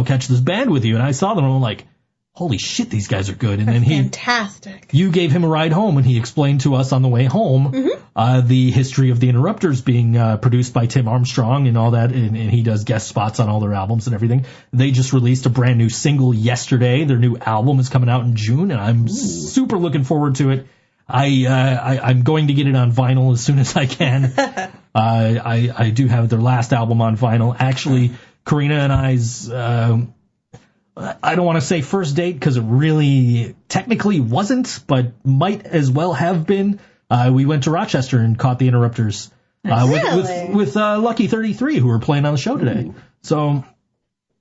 catch this band with you." And I saw them, and I'm like, "Holy shit, these guys are good!" And then fantastic. You gave him a ride home, and he explained to us on the way home the history of the Interrupters being produced by Tim Armstrong and all that, and he does guest spots on all their albums and everything. They just released a brand new single yesterday. Their new album is coming out in June, and I'm super looking forward to it. I'm going to get it on vinyl as soon as I can. I do have their last album on vinyl. Actually, Karina and I's... I don't want to say first date because it really technically wasn't, but might as well have been. We went to Rochester and caught the Interrupters with Lucky 33, who were playing on the show today. So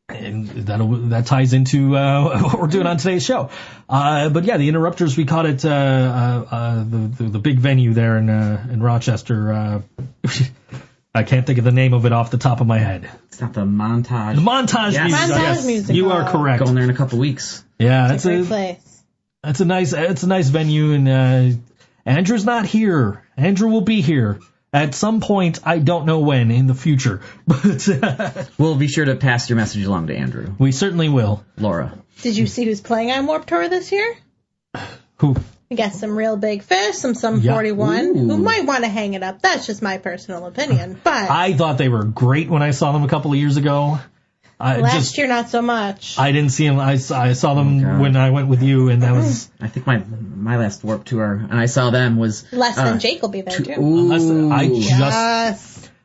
and that ties into what we're doing on today's show. But yeah, the Interrupters, we caught it the big venue there in Rochester. I can't think of the name of it off the top of my head. It's not the Montage. The Montage Yes. Music. Montage Music. You are correct. Going there in a couple weeks. Yeah, It's a great place. It's a nice venue, and Andrew's not here. Andrew will be here at some point. I don't know when in the future, but We'll be sure to pass your message along to Andrew. we certainly will. Laura. Did you see who's playing on Warped Tour this year? Who? We got some real big fish, some Yeah. 41, Ooh. who might want to hang it up. That's just my personal opinion. But I thought they were great when I saw them a couple of years ago. last year, not so much. I didn't see them. I saw them God. when I went with you, and that was. I think my last Warped Tour, and I saw them was... Less than Jake will be there, too. Ooh.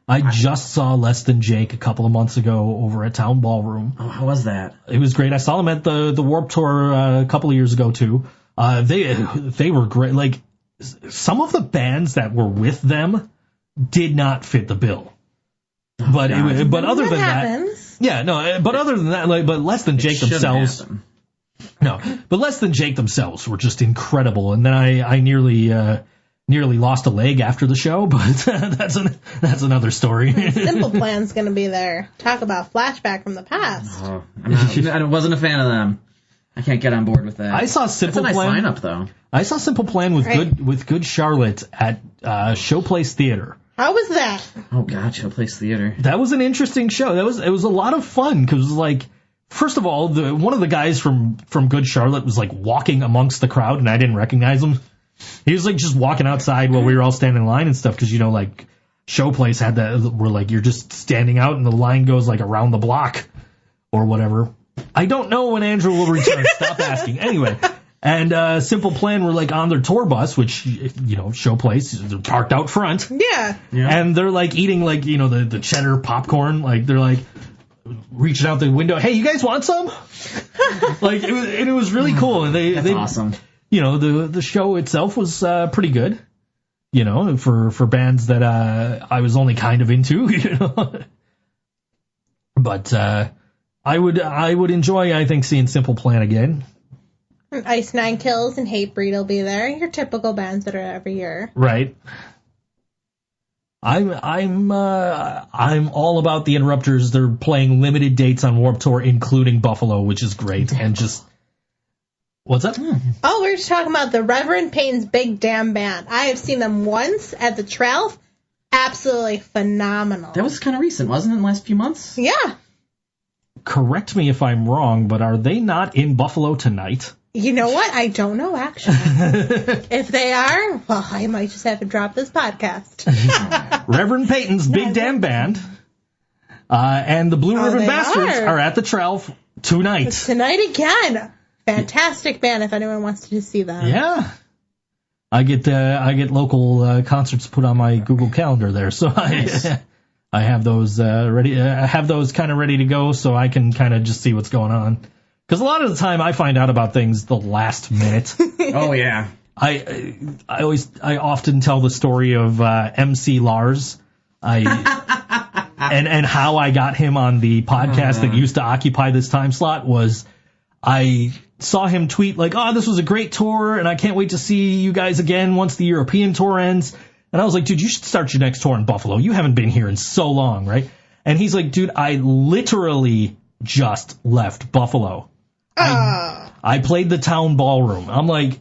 I just saw Less Than Jake a couple of months ago over at Town Ballroom. Oh, how was that? It was great. I saw them at the Warped Tour a couple of years ago too. They were great. Like some of the bands that were with them did not fit the bill. But other than happens. that, yeah, no. But other than that, but Less Than Jake themselves, no. But Less Than Jake themselves were just incredible. And then I nearly lost a leg after the show, but that's another story. Simple Plan's going to be there. Talk about flashback from the past. Oh, I wasn't a fan of them. I can't get on board with that. I saw Simple That's a nice Plan. lineup, though. I saw Simple Plan with Good Charlotte at Showplace Theater. How was that? Oh God, Showplace Theater. That was an interesting show. It was a lot of fun because like, first of all, one of the guys from Good Charlotte was like walking amongst the crowd and I didn't recognize him. He was like just walking outside while we were all standing in line and stuff because like Showplace had that where like you're just standing out and the line goes like around the block or whatever. I don't know when Andrew will return. Stop asking. Anyway, and Simple Plan were like on their tour bus, which Showplace, they're parked out front. Yeah. And they're like eating like the cheddar popcorn. Like they're like reaching out the window. Hey, you guys want some? Like it was really cool. And That's awesome. The show itself was pretty good. For bands that I was only kind of into. But I would enjoy, I think, seeing Simple Plan again. Ice Nine Kills and Hatebreed will be there. Your typical bands that are every year. Right. I'm all about the Interrupters. They're playing limited dates on Warped Tour, including Buffalo, which is great. And just what's that? Oh, we're just talking about the Reverend Payne's Big Damn Band. I have seen them once at the Trail. Absolutely phenomenal. That was kind of recent, wasn't it? In the last few months. Yeah. Correct me if I'm wrong, but are they not in Buffalo tonight? You know what? I don't know, actually. If they are, well, I might just have to drop this podcast. Reverend Payton's Big Damn Band and the Blue Ribbon they Bastards are. are at the Trail tonight. Tonight again. Fantastic band if anyone wants to see them. Yeah. I get local concerts put on my Google Calendar there, so I have those ready. I have those kind of ready to go, so I can kind of just see what's going on. Because a lot of the time I find out about things the last minute. Oh yeah. I often tell the story of MC Lars. And how I got him on the podcast that used to occupy this time slot was I saw him tweet like, "Oh, this was a great tour, and I can't wait to see you guys again once the European tour ends." And I was like, "Dude, you should start your next tour in Buffalo. You haven't been here in so long, right?" And he's like, "Dude, I literally just left Buffalo. I played the town ballroom." I'm like,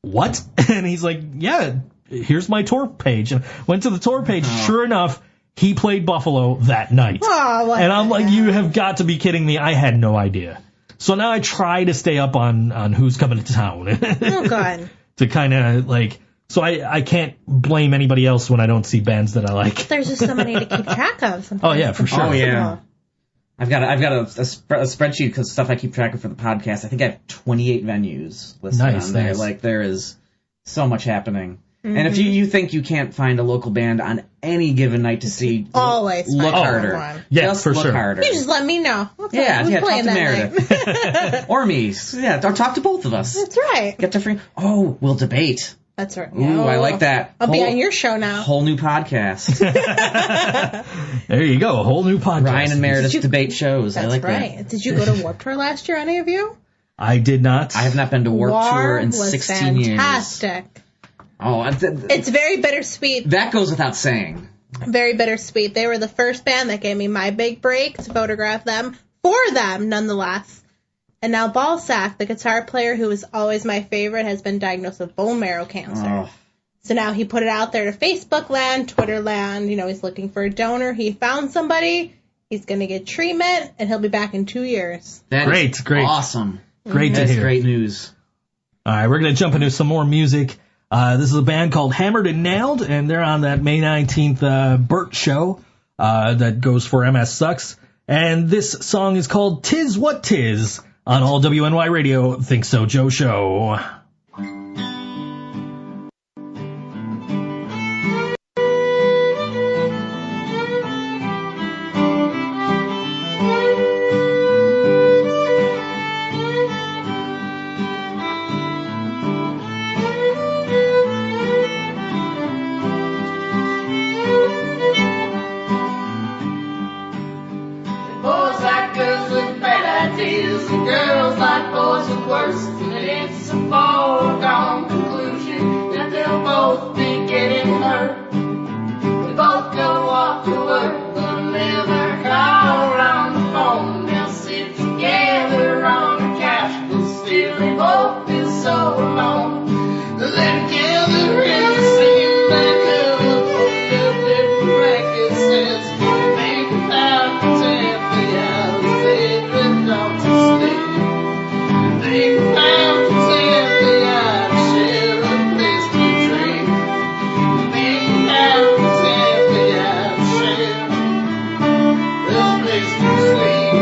"What?" And he's like, "Yeah, here's my tour page." And went to the tour page. Sure enough, he played Buffalo that night. And I'm like, "You have got to be kidding me. I had no idea." So now I try to stay up on who's coming to town. Oh, God. To kind of like, so I can't blame anybody else when I don't see bands that I like. There's just so many to keep track of. Sometimes. Oh, yeah, for sure. Oh, yeah. I've got a spreadsheet because stuff I keep track of for the podcast. I think I have 28 venues listed on there. Nice. Like, there is so much happening. Mm-hmm. And if you think you can't find a local band on any given night to see, always look find harder. one. Yeah, just for look sure. harder. You just let me know. Who's Talk to playing that Meredith. night? Or me. Yeah, or talk to both of us. That's right. Get to Oh, we'll debate. That's right. Ooh, I like that. I'll be on your show now. Whole new podcast. There you go, a whole new podcast. Ryan and Meredith debate shows. That's I like right. that. Did you go to Warped Tour last year, any of you? I did not. I have not been to Warped Tour in was 16 years. Fantastic. Oh, It's very bittersweet. that goes without saying. Very bittersweet. They were the first band that gave me my big break to photograph them, for them, nonetheless. And now Ballsack, the guitar player who was always my favorite, has been diagnosed with bone marrow cancer. Oh. So now he put it out there to Facebook land, Twitter land. You know, he's looking for a donor. He found somebody. He's going to get treatment, and he'll be back in 2 years. That is Great. awesome. Great to That's hear. great news. All right, we're going to jump into some more music. This is a band called Hammered and Nailed, and they're on that May 19th Burt show that goes for MS Sucks. And this song is called Tis What Tis on All WNY Radio, ThinkSoJoe Show. Boys like girls with bad ideas, and girls like boys with worse. And it's a foregone conclusion that they'll both be getting hurt. They both go off to work, but never call on the phone. They'll sit together on the couch, but still they both feel so alone. They're together in the same bed, hooked up different practices. Think about pretend. Think about pretend they ought to share a place to drink. Think about pretend they ought to share a place to sleep.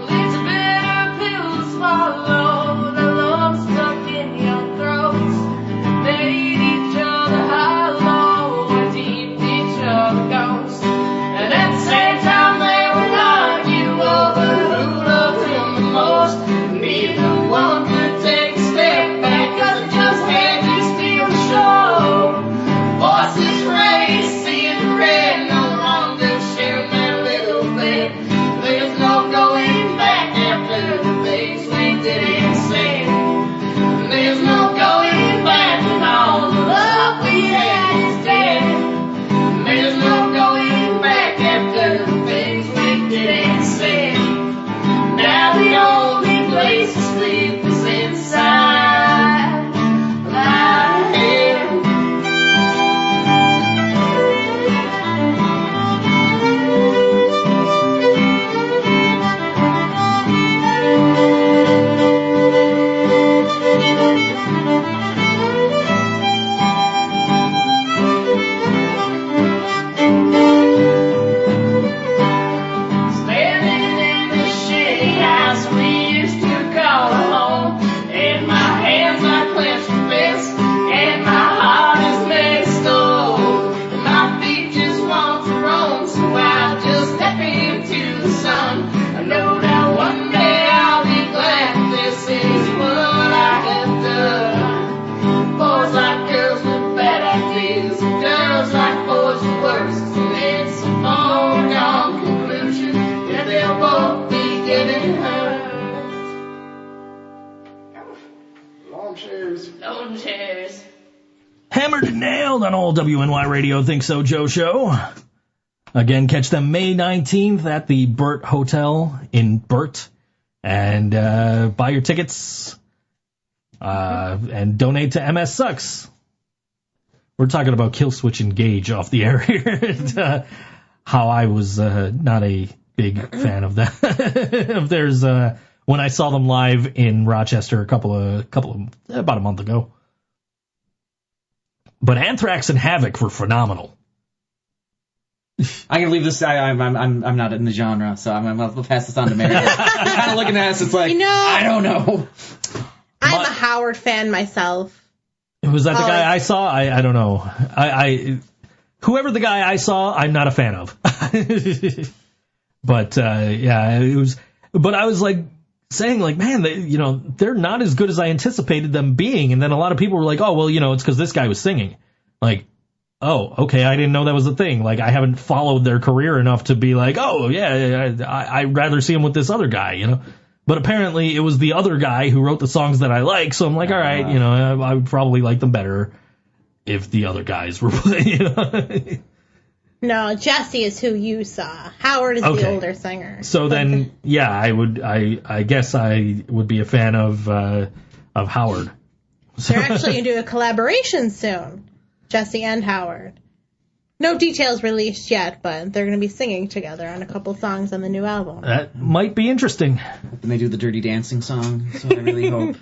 It's a bitter pill to swallow, the love stuck in your throats. They eat each other hollow, and deep each other goes. And at the same time they would argue over who loved him the most. Neither one could take a step back, 'cause it just had to steal the show. Voices raised, seeing red, no longer sharing that little bit. There's no going back after the things we didn't say. There's no going back when all the love we had is dead. There's no going back after the things we didn't say. Now the only place to sleep is inside my head. those lawn chairs. Hammered and nailed on old WNY Radio Think So Joe Show. Again, catch them May 19th at the Burt Hotel in Burt. And buy your tickets and donate to MS Sucks. We're talking about Killswitch Engage off the air here. How I was not a big fan of that. Of theirs when I saw them live in Rochester about a month ago. But Anthrax and Havoc were phenomenal. I'm gonna leave this. I'm not in the genre, so I'm gonna pass this on to Meredith. I'm kind of looking at us. It's like, I don't know. I'm a Howard fan myself. Was that the guy I saw? I don't know. Whoever the guy I saw, I'm not a fan of. But yeah, it was. But I was like saying, like, man, they're not as good as I anticipated them being. And then a lot of people were like, oh, well, it's because this guy was singing. Like, oh, okay, I didn't know that was a thing. Like, I haven't followed their career enough to be like, oh, yeah, I'd rather see him with this other guy, But apparently it was the other guy who wrote the songs that I like, so I'm like, all right, I would probably like them better if the other guys were playing, No, Jesse is who you saw. Howard is the older singer. So then, yeah, I guess I would be a fan of Howard. They're actually going to do a collaboration soon, Jesse and Howard. No details released yet, but they're going to be singing together on a couple songs on the new album. That might be interesting. And they do the Dirty Dancing song, so I really hope.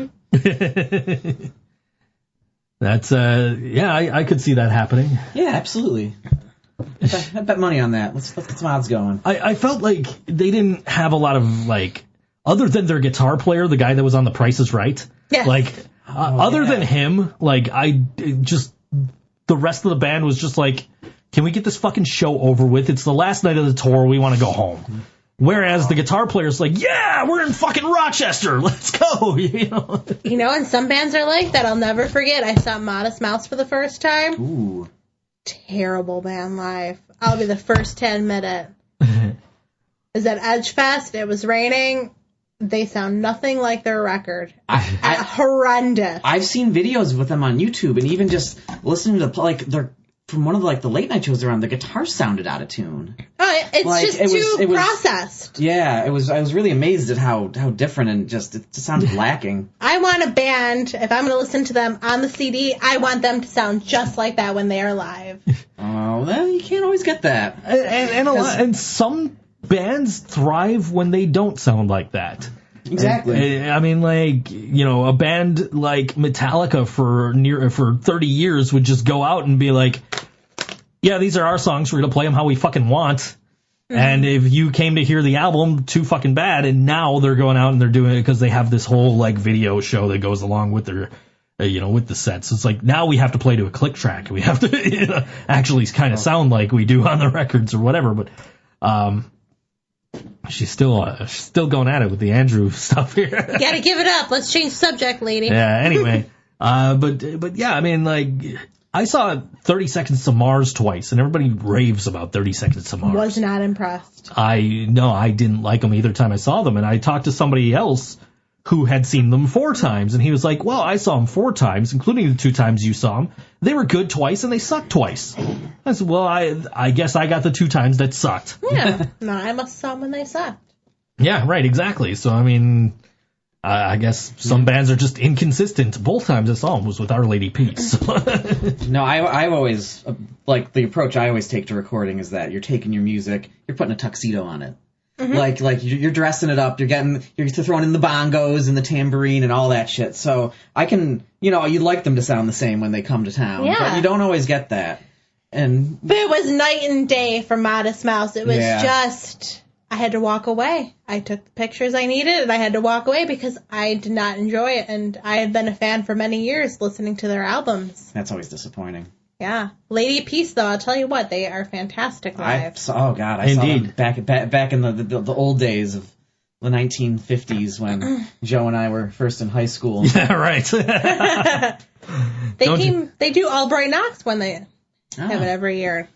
That's, I could see that happening. Yeah, absolutely. I bet money on that. Let's get some odds going. I felt like they didn't have a lot of, like, other than their guitar player, the guy that was on The Price is Right. Yeah. Like, other than him, like, the rest of the band was just like, can we get this fucking show over with? It's the last night of the tour. We want to go home. Whereas the guitar player's like, yeah, we're in fucking Rochester. Let's go. And some bands are like that. I'll never forget. I saw Modest Mouse for the first time. Ooh. Terrible band live. I'll be the first to admit it. Is at Edgefest. It was raining. They sound nothing like their record. Horrendous. I've seen videos with them on YouTube, and even just listening to they're from one of the late night shows around. The guitar sounded out of tune. Oh, it's just too processed. Yeah, I was really amazed at how different and just it just sounded lacking. I want a band. If I'm going to listen to them on the CD, I want them to sound just like that when they are live. Oh, well, you can't always get that. And some bands thrive when they don't sound like that. Exactly. I mean, a band like Metallica for 30 years would just go out and be like, yeah, these are our songs. We're going to play them how we fucking want. Mm-hmm. And if you came to hear the album, too fucking bad. And now they're going out and they're doing it because they have this whole video show that goes along with their, with the sets. So it's like, now we have to play to a click track. We have to actually kind of sound like we do on the records or whatever. But, she's still going at it with the Andrew stuff here. You gotta give it up. Let's change subject, lady. Yeah. Anyway, but yeah, I mean, I saw 30 Seconds to Mars twice, and everybody raves about 30 Seconds to Mars. Was not impressed. I didn't like them either time I saw them, and I talked to somebody else who had seen them 4 times, and he was like, well, I saw them 4 times, including the 2 times you saw them. They were good twice, and they sucked twice. I said, well, I guess I got the 2 times that sucked. Yeah. No, I must saw them when they sucked. Yeah, right, exactly. So, I mean, I guess some bands are just inconsistent. Both times I saw them was with Our Lady Peace. No, I've always, the approach I always take to recording is that you're taking your music, you're putting a tuxedo on it. Mm-hmm. Like you're dressing it up, you're throwing in the bongos and the tambourine and all that shit. So I can, you'd like them to sound the same when they come to town. Yeah. But you don't always get that. But it was night and day for Modest Mouse. It was just, I had to walk away. I took the pictures I needed and I had to walk away because I did not enjoy it. And I have been a fan for many years listening to their albums. That's always disappointing. Yeah. Lady Peace, though, I'll tell you what, they are fantastic live. I saw them back in the old days of the 1950s when Joe and I were first in high school. Yeah, right. They do Albright Knox when they have it every year.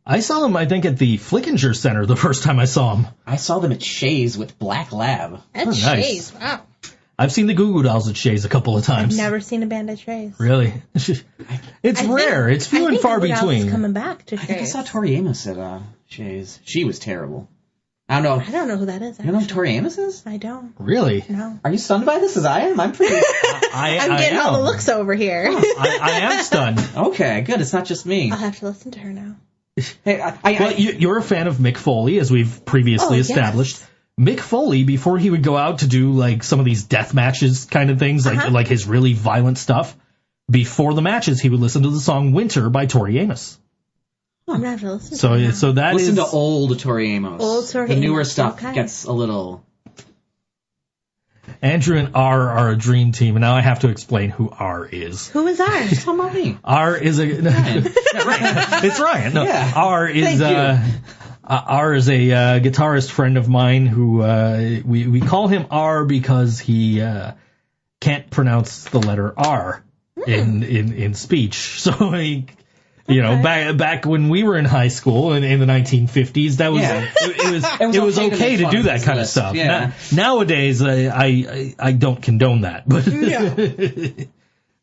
I saw them, I think, at the Flickinger Center the first time I saw them. I saw them at Shays with Black Lab. At Shays, wow. I've seen the Goo Goo Dolls at Shays a couple of times. I've never seen a band at Shays. Really? It's rare. It's few and far between. Coming back to I think I Shays. saw Tori Amos at Shays. She was terrible. I don't know. I don't know who that is. You don't know who Tori Amos is? I don't. Really? No. Are you stunned by this as I am? I'm pretty... I'm getting all the looks over here. I am stunned. Okay, good. It's not just me. I'll have to listen to her now. Hey, Well, you're a fan of Mick Foley, as we've previously established. Yes. Mick Foley, before he would go out to do like some of these death matches kind of things, like his really violent stuff, before the matches, he would listen to the song "Winter" by Tori Amos. I'm gonna have to listen to her now. So that listen is to old Tori Amos. Old Tori The newer Amos, stuff okay. gets a little... Andrew and R are a dream team, and now I have to explain who R is. Who is ours? Tell me. R is a Ryan. it's Ryan. No, Yeah. R is Thank you. R is a guitarist friend of mine who we call him R because he can't pronounce the letter R in speech. So he, back when we were in high school in the 1950s, that was it was okay to do that kind of stuff. Yeah. Nowadays, I don't condone that, but.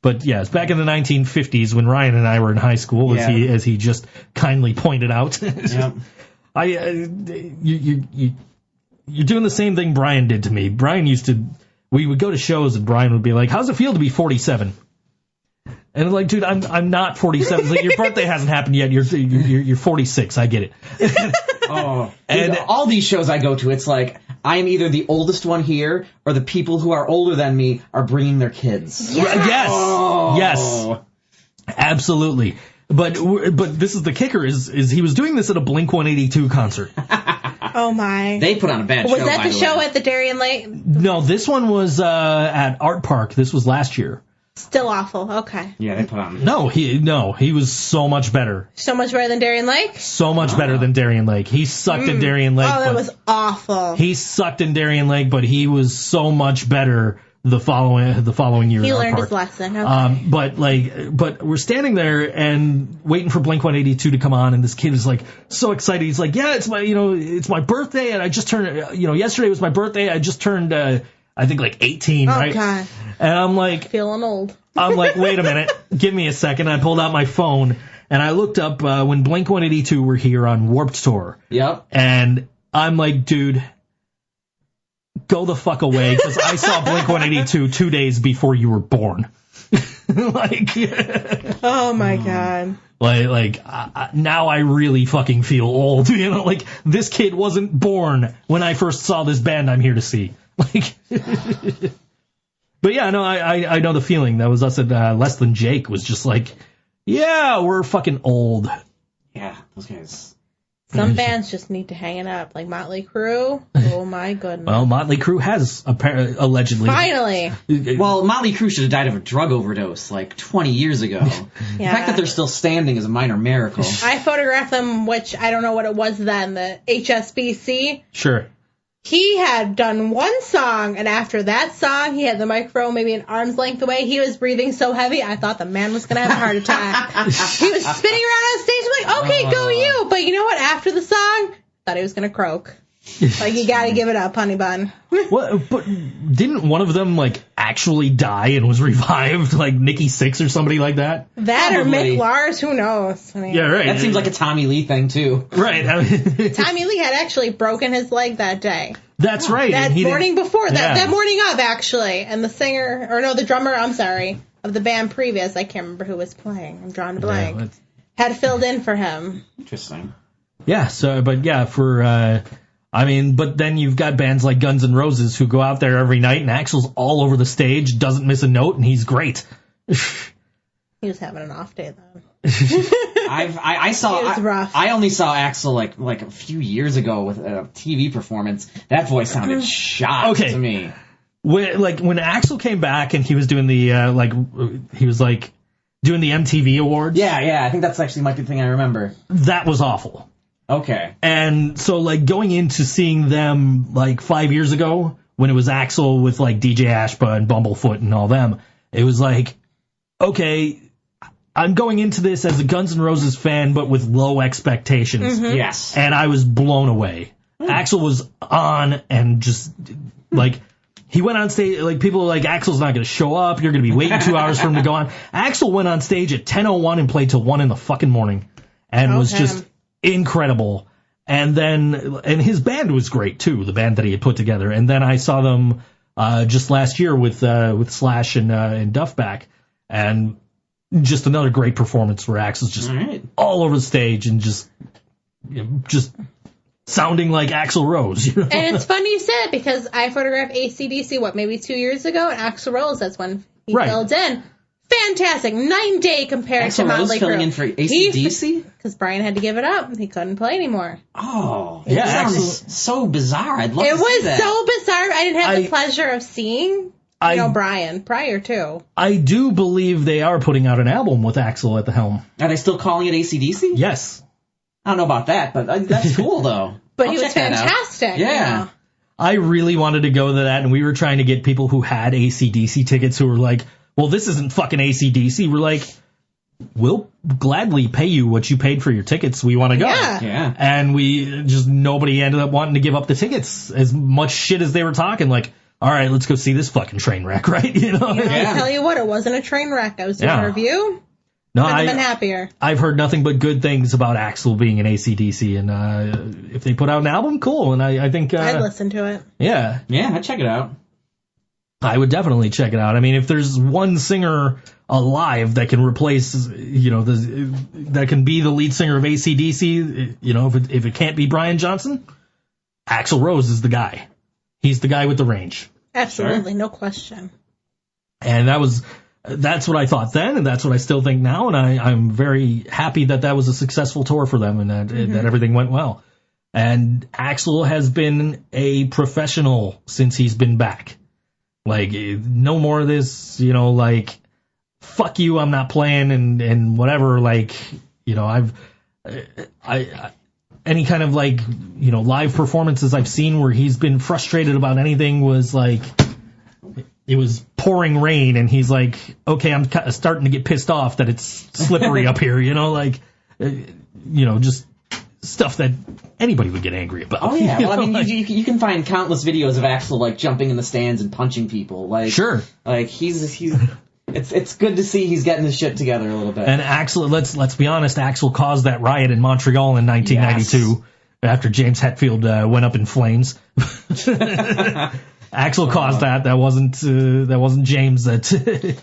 But yes, back in the 1950s when Ryan and I were in high school, as he just kindly pointed out, Yep. You're doing the same thing Brian did to me. Brian we would go to shows and Brian would be like, "How's it feel to be 47?" And I'm like, dude, I'm not 47. It's like, your birthday hasn't happened yet. You're 46. I get it. Oh, And- dude, all these shows I go to, it's like I'm either the oldest one here, or the people who are older than me are bringing their kids. Yes. Oh. Yes. Absolutely. But this is the kicker is he was doing this at a Blink-182 concert. Oh my. They put on a bad show. Was that by the the show way. at the Darien Lake? No, this one was at Art Park. This was last year. Still awful. Okay. Yeah, they put on. No, he was so much better. So much better than Darien Lake? So much better than Darien Lake. He sucked at Darien Lake. Oh, that but was awful. he sucked in Darien Lake, but he was so much better the following year. He at Art learned Park. his lesson. Okay. But we're standing there and waiting for Blink-182 to come on, and this kid is like so excited. He's like, "Yeah, it's my birthday, and I just turned. Yesterday was my birthday. I just turned, I think like 18, right?" God. And I'm like, Feeling old. wait a minute, give me a second. I pulled out my phone and I looked up when Blink-182 were here on Warped Tour. Yep. And I'm like, dude, go the fuck away, because I saw Blink-182 2 days before you were born. Oh my God. Now I really fucking feel old. This kid wasn't born when I first saw this band I'm here to see. But yeah, no, I know the feeling. That was us at Less Than Jake was just like, yeah, we're fucking old. Yeah, those guys. Some bands just need to hang it up, like Motley Crue. Oh my goodness. Well, Motley Crue has allegedly. Finally. Well, Motley Crue should have died of a drug overdose like 20 years ago. The fact that they're still standing is a minor miracle. I photographed them, which I don't know what it was then, the HSBC. Sure. He had done one song, and after that song, he had the microphone maybe an arm's length away. He was breathing so heavy, I thought the man was going to have a heart attack. He was spinning around on stage. I'm like, okay, go you. But you know what? After the song, thought he was going to croak. Like, you got to give it up, honey bun. What? But didn't one of them actually die and was revived, like Nikki Sixx or somebody like that? That Probably. or Mick Lars, who knows? I mean, Yeah, right. That seems like a Tommy Lee thing, too. Right. Tommy Lee had actually broken his leg that day. That's right. That and he morning didn't- before, Yeah. that morning of, actually. And the drummer, I'm sorry, of the band previous, I can't remember who was playing. I'm drawing a blank. Yeah, that's- Had filled in for him. Interesting. Yeah, but then you've got bands like Guns N' Roses who go out there every night, and Axl's all over the stage, doesn't miss a note, and he's great. He was having an off day then. I saw. It was rough. I only saw Axl like a few years ago with a TV performance. That voice sounded shot to me. When Axl came back and he was doing the doing the MTV Awards. Yeah. I think that's actually might be the thing I remember. That was awful. Okay. And so going into seeing them 5 years ago when it was Axl with DJ Ashba and Bumblefoot and all them, it was like, okay, I'm going into this as a Guns N' Roses fan, but with low expectations. Mm-hmm. Yes. And I was blown away. Axl was on and just He went on stage, like, people were like, Axl's not going to show up, you're going to be waiting 2 hours for him to go on. Axl went on stage at 10:01 and played till 1 in the fucking morning, and was just incredible. And his band was great, too, the band that he had put together. And then I saw them just last year with Slash and Duff back, and just another great performance where Axl's just all over the stage and just sounding like Axl Rose. You know? And it's funny you said it, because I photographed AC/DC, maybe 2 years ago, and Axl Rose, that's when he filled in. Fantastic. Night and day compared to Motley Crue. filling in for AC/DC? Because Brian had to give it up. He couldn't play anymore. Oh, it sounds so bizarre. I'd love to see that. It was so bizarre. I didn't have the pleasure of seeing Brian prior to. I do believe they are putting out an album with Axl at the helm. Are they still calling it AC/DC? Yes. I don't know about that, but that's cool, though. But he was fantastic. Yeah. You know? I really wanted to go to that, and we were trying to get people who had AC/DC tickets who were like, well, this isn't fucking AC/DC. We're like, we'll gladly pay you what you paid for your tickets. We want to go. Yeah. And nobody ended up wanting to give up the tickets. As much shit as they were talking, like, all right, let's go see this fucking train wreck, right? You know? I'll tell you what, it wasn't a train wreck. I was doing a review. No, I've been happier. I've heard nothing but good things about Axl being in AC/DC, and if they put out an album, cool. And I think I'd listen to it. Yeah, I'd check it out. I would definitely check it out. I mean, if there's one singer alive that can replace, that can be the lead singer of AC/DC, if it can't be Brian Johnson, Axl Rose is the guy. He's the guy with the range. Absolutely, no question. And that's what I thought then, and that's what I still think now, and I'm very happy that was a successful tour for them, and that everything went well. And Axl has been a professional since he's been back. Like, no more of this, like, fuck you, I'm not playing, and whatever, like, any kind of, like, live performances I've seen where he's been frustrated about anything was like, it was pouring rain, and he's like, okay, I'm starting to get pissed off that it's slippery up here, just stuff that anybody would get angry about. Oh, yeah. Well, I mean, you can find countless videos of Axl, like, jumping in the stands and punching people. Like, sure. Like, it's good to see he's getting his shit together a little bit. And Axl, let's be honest, Axl caused that riot in Montreal in 1992 after James Hetfield went up in flames. Axl caused that. That wasn't James. That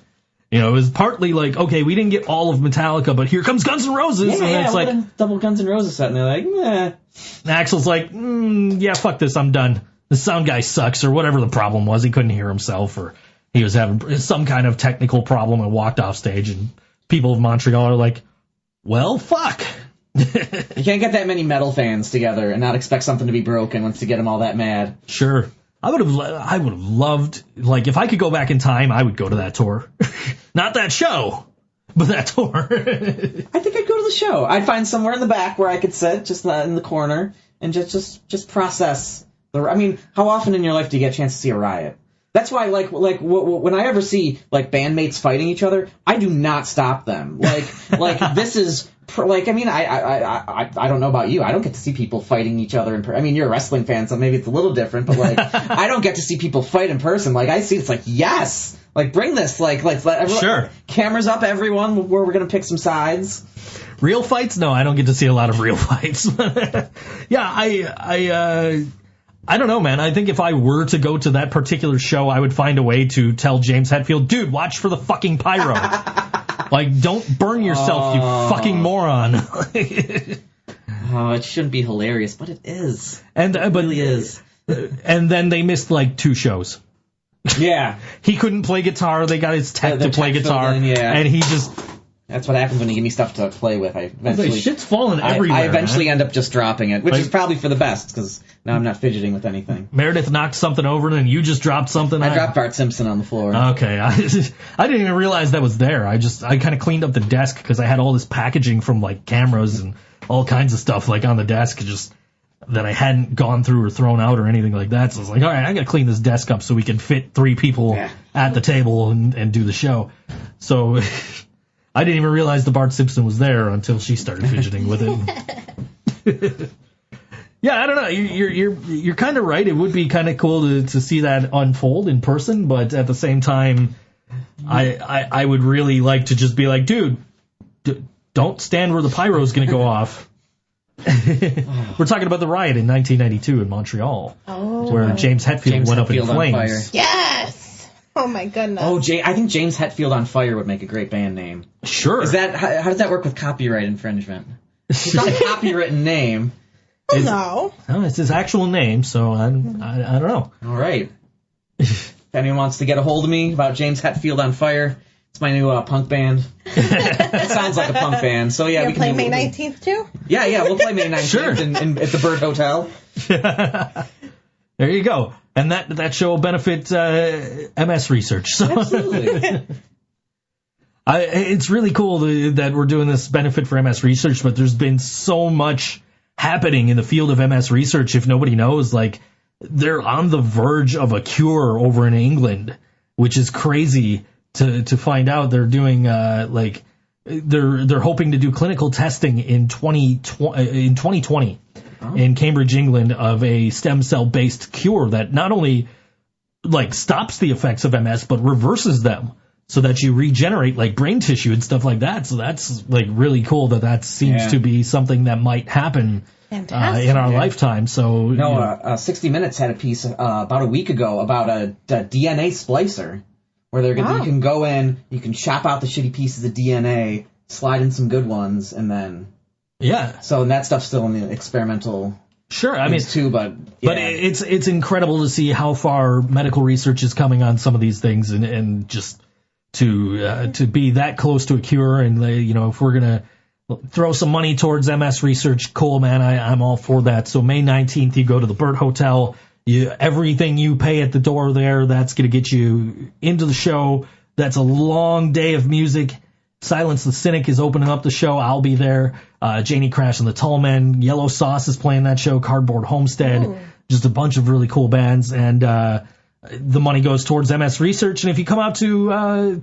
it was partly like, okay, we didn't get all of Metallica, but here comes Guns N' Roses, and it's like a double Guns N' Roses set, and they're like, meh. Axl's like, yeah, fuck this, I'm done. The sound guy sucks, or whatever the problem was. He couldn't hear himself, or he was having some kind of technical problem and walked off stage, and people of Montreal are like, well, fuck. You can't get that many metal fans together and not expect something to be broken once you get them all that mad. Sure. I would have loved, like, if I could go back in time, I would go to that tour. Not that show, but that tour. I think I'd go to the show. I'd find somewhere in the back where I could sit, just in the corner, and just process. I mean, how often in your life do you get a chance to see a riot? That's why, like when I ever see, like, bandmates fighting each other, I do not stop them. Like this is, like, I mean, I don't know about you. I don't get to see people fighting each other I mean, you're a wrestling fan, so maybe it's a little different, but, like, I don't get to see people fight in person. Like, I see it's like, yes! Like, bring this. Like, let everyone... Sure. Cameras up, everyone, where we're gonna pick some sides. Real fights? No, I don't get to see a lot of real fights. Yeah, I don't know, man. I think if I were to go to that particular show, I would find a way to tell James Hetfield, dude, watch for the fucking pyro. Like, don't burn yourself, you fucking moron. Oh, it shouldn't be hilarious, but it is. But it really is. And then they missed, like, 2 shows. Yeah. He couldn't play guitar. They got his tech to play guitar. And he just... That's what happens when you give me stuff to play with. Shit's falling everywhere. I eventually end up just dropping it, which is probably for the best, because now I'm not fidgeting with anything. Meredith knocked something over, and then you just dropped something. I dropped Bart Simpson on the floor. Okay. I didn't even realize that was there. I kind of cleaned up the desk, because I had all this packaging from, like, cameras and all kinds of stuff, like, on the desk, just that I hadn't gone through or thrown out or anything like that. So I was like, all right, I got to clean this desk up so we can fit 3 people at the table and do the show. So... I didn't even realize the Bart Simpson was there until she started fidgeting with it. Yeah, I don't know. You're kind of right. It would be kind of cool to see that unfold in person, but at the same time, I would really like to just be like, dude, don't stand where the pyro's going to go off. We're talking about the riot in 1992 in Montreal, where James Hetfield went up in flames. Yes. Oh my goodness. Oh, I think James Hetfield on Fire would make a great band name. Sure. Is that how does that work with copyright infringement? It's not a copywritten name. No. No, it's his actual name, so I don't know. All right. If anyone wants to get a hold of me about James Hetfield on Fire, it's my new punk band. It sounds like a punk band, so yeah, we can play May 19th too. Yeah, we'll play May 19th Sure. at the Bird Hotel. There you go, and that show will benefit MS Research. So. Absolutely. It's really cool that we're doing this benefit for MS Research, but there's been so much happening in the field of MS Research. If nobody knows, like, they're on the verge of a cure over in England, which is crazy to find out. They're doing they're hoping to do clinical testing in 2020 in Cambridge, England, of a stem cell based cure that not only like stops the effects of MS but reverses them, so that you regenerate like brain tissue and stuff like that. So that's like really cool that seems to be something that might happen in our lifetime. So 60 Minutes had a piece about a week ago about a DNA splicer, where you can go in, you can chop out the shitty pieces of DNA, slide in some good ones, and then So that stuff's still in the experimental. Sure, I mean too, but it's incredible to see how far medical research is coming on some of these things, and just to be that close to a cure. And if we're gonna throw some money towards MS Research, cool, man, I'm all for that. So May 19th, you go to the Bird Hotel. Everything you pay at the door there, that's gonna get you into the show. That's a long day of music. Silence the Cynic is opening up the show. I'll be there. Jaynie Crash and the Tall Men. Yellow Sauce is playing that show. Cardboard Homestead. Ooh. Just a bunch of really cool bands. And the money goes towards MS Research. And if you come out to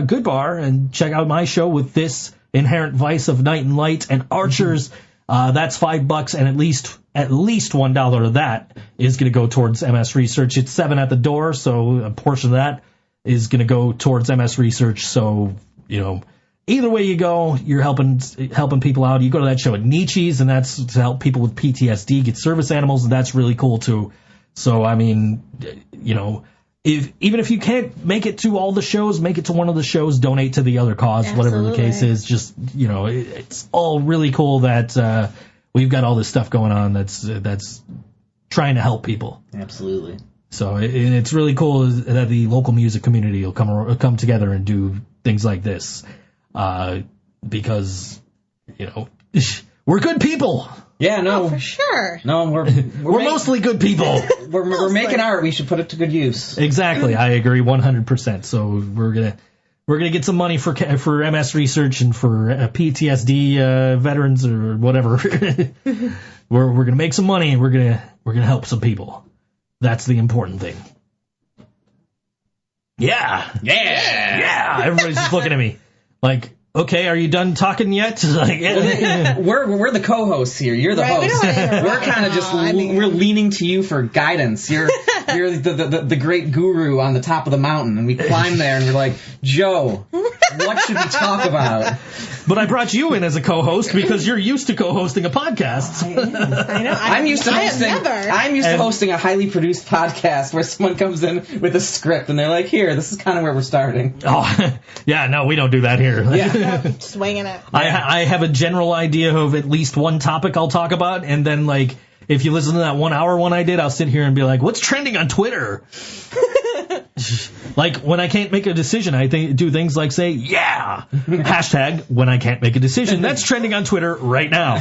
Good Bar and check out my show with this Inherent Vice of Night and Light and Archers, that's $5, and at least $1 of that is going to go towards MS Research. It's $7 at the door, so a portion of that is going to go towards MS Research. So, either way you go, you're helping people out. You go to that show at Nietzsche's, and that's to help people with PTSD get service animals, and that's really cool too. So, I mean, even if you can't make it to all the shows, make it to one of the shows, donate to the other cause, whatever the case is. Just, it's all really cool that we've got all this stuff going on that's trying to help people. Absolutely. So it's really cool that the local music community will come together and do things like this, because we're good people. Yeah, no, for sure. No, we're mostly good people. we're making art. We should put it to good use. Exactly, I agree 100%. So we're gonna get some money for MS Research and for PTSD veterans or whatever. we're gonna make some money, and we're gonna help some people. That's the important thing. Yeah. Everybody's just looking at me like, okay, are you done talking yet? Like, we're the co-hosts here. You're the host. We're kind of just we're leaning to you for guidance. You're the great guru on the top of the mountain, and we climb there and we're like, Joe, what should we talk about? But I brought you in as a co-host because you're used to co-hosting a podcast. I know. I'm used to hosting a highly produced podcast where someone comes in with a script and they're like, "Here, this is kind of where we're starting." Oh, yeah, no, we don't do that here. Yeah, swinging it. I have a general idea of at least one topic I'll talk about, and then like if you listen to that 1 hour one I did, I'll sit here and be like, "What's trending on Twitter?" Like, when I can't make a decision, I do things like say, yeah! Hashtag, when I can't make a decision. That's trending on Twitter right now.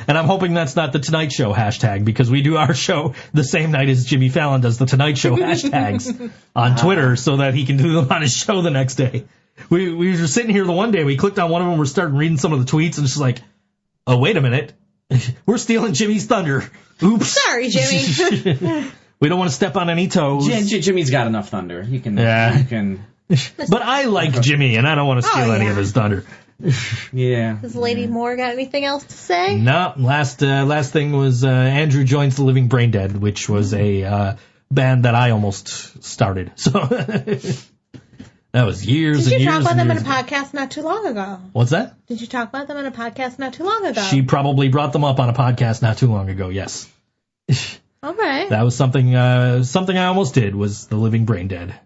And I'm hoping that's not the Tonight Show hashtag, because we do our show the same night as Jimmy Fallon does the Tonight Show hashtags on Twitter so that he can do them on his show the next day. We were sitting here the one day, we clicked on one of them, we're starting reading some of the tweets, and it's just like, oh, wait a minute. We're stealing Jimmy's thunder. Oops. Sorry, Jimmy. We don't want to step on any toes. Jimmy's got enough thunder. You can. But I like Jimmy, and I don't want to steal any of his thunder. Yeah. Has Lady Moore got anything else to say? No, last thing was Andrew joins the Living Brain Dead, which was a band that I almost started. So that was years and years. Did you talk about them in a ago. podcast not too long ago? What's that? Did you talk about them in a podcast not too long ago? She probably brought them up on a podcast not too long ago. Yes. Okay. That was something I almost did, was the Living Brain Dead.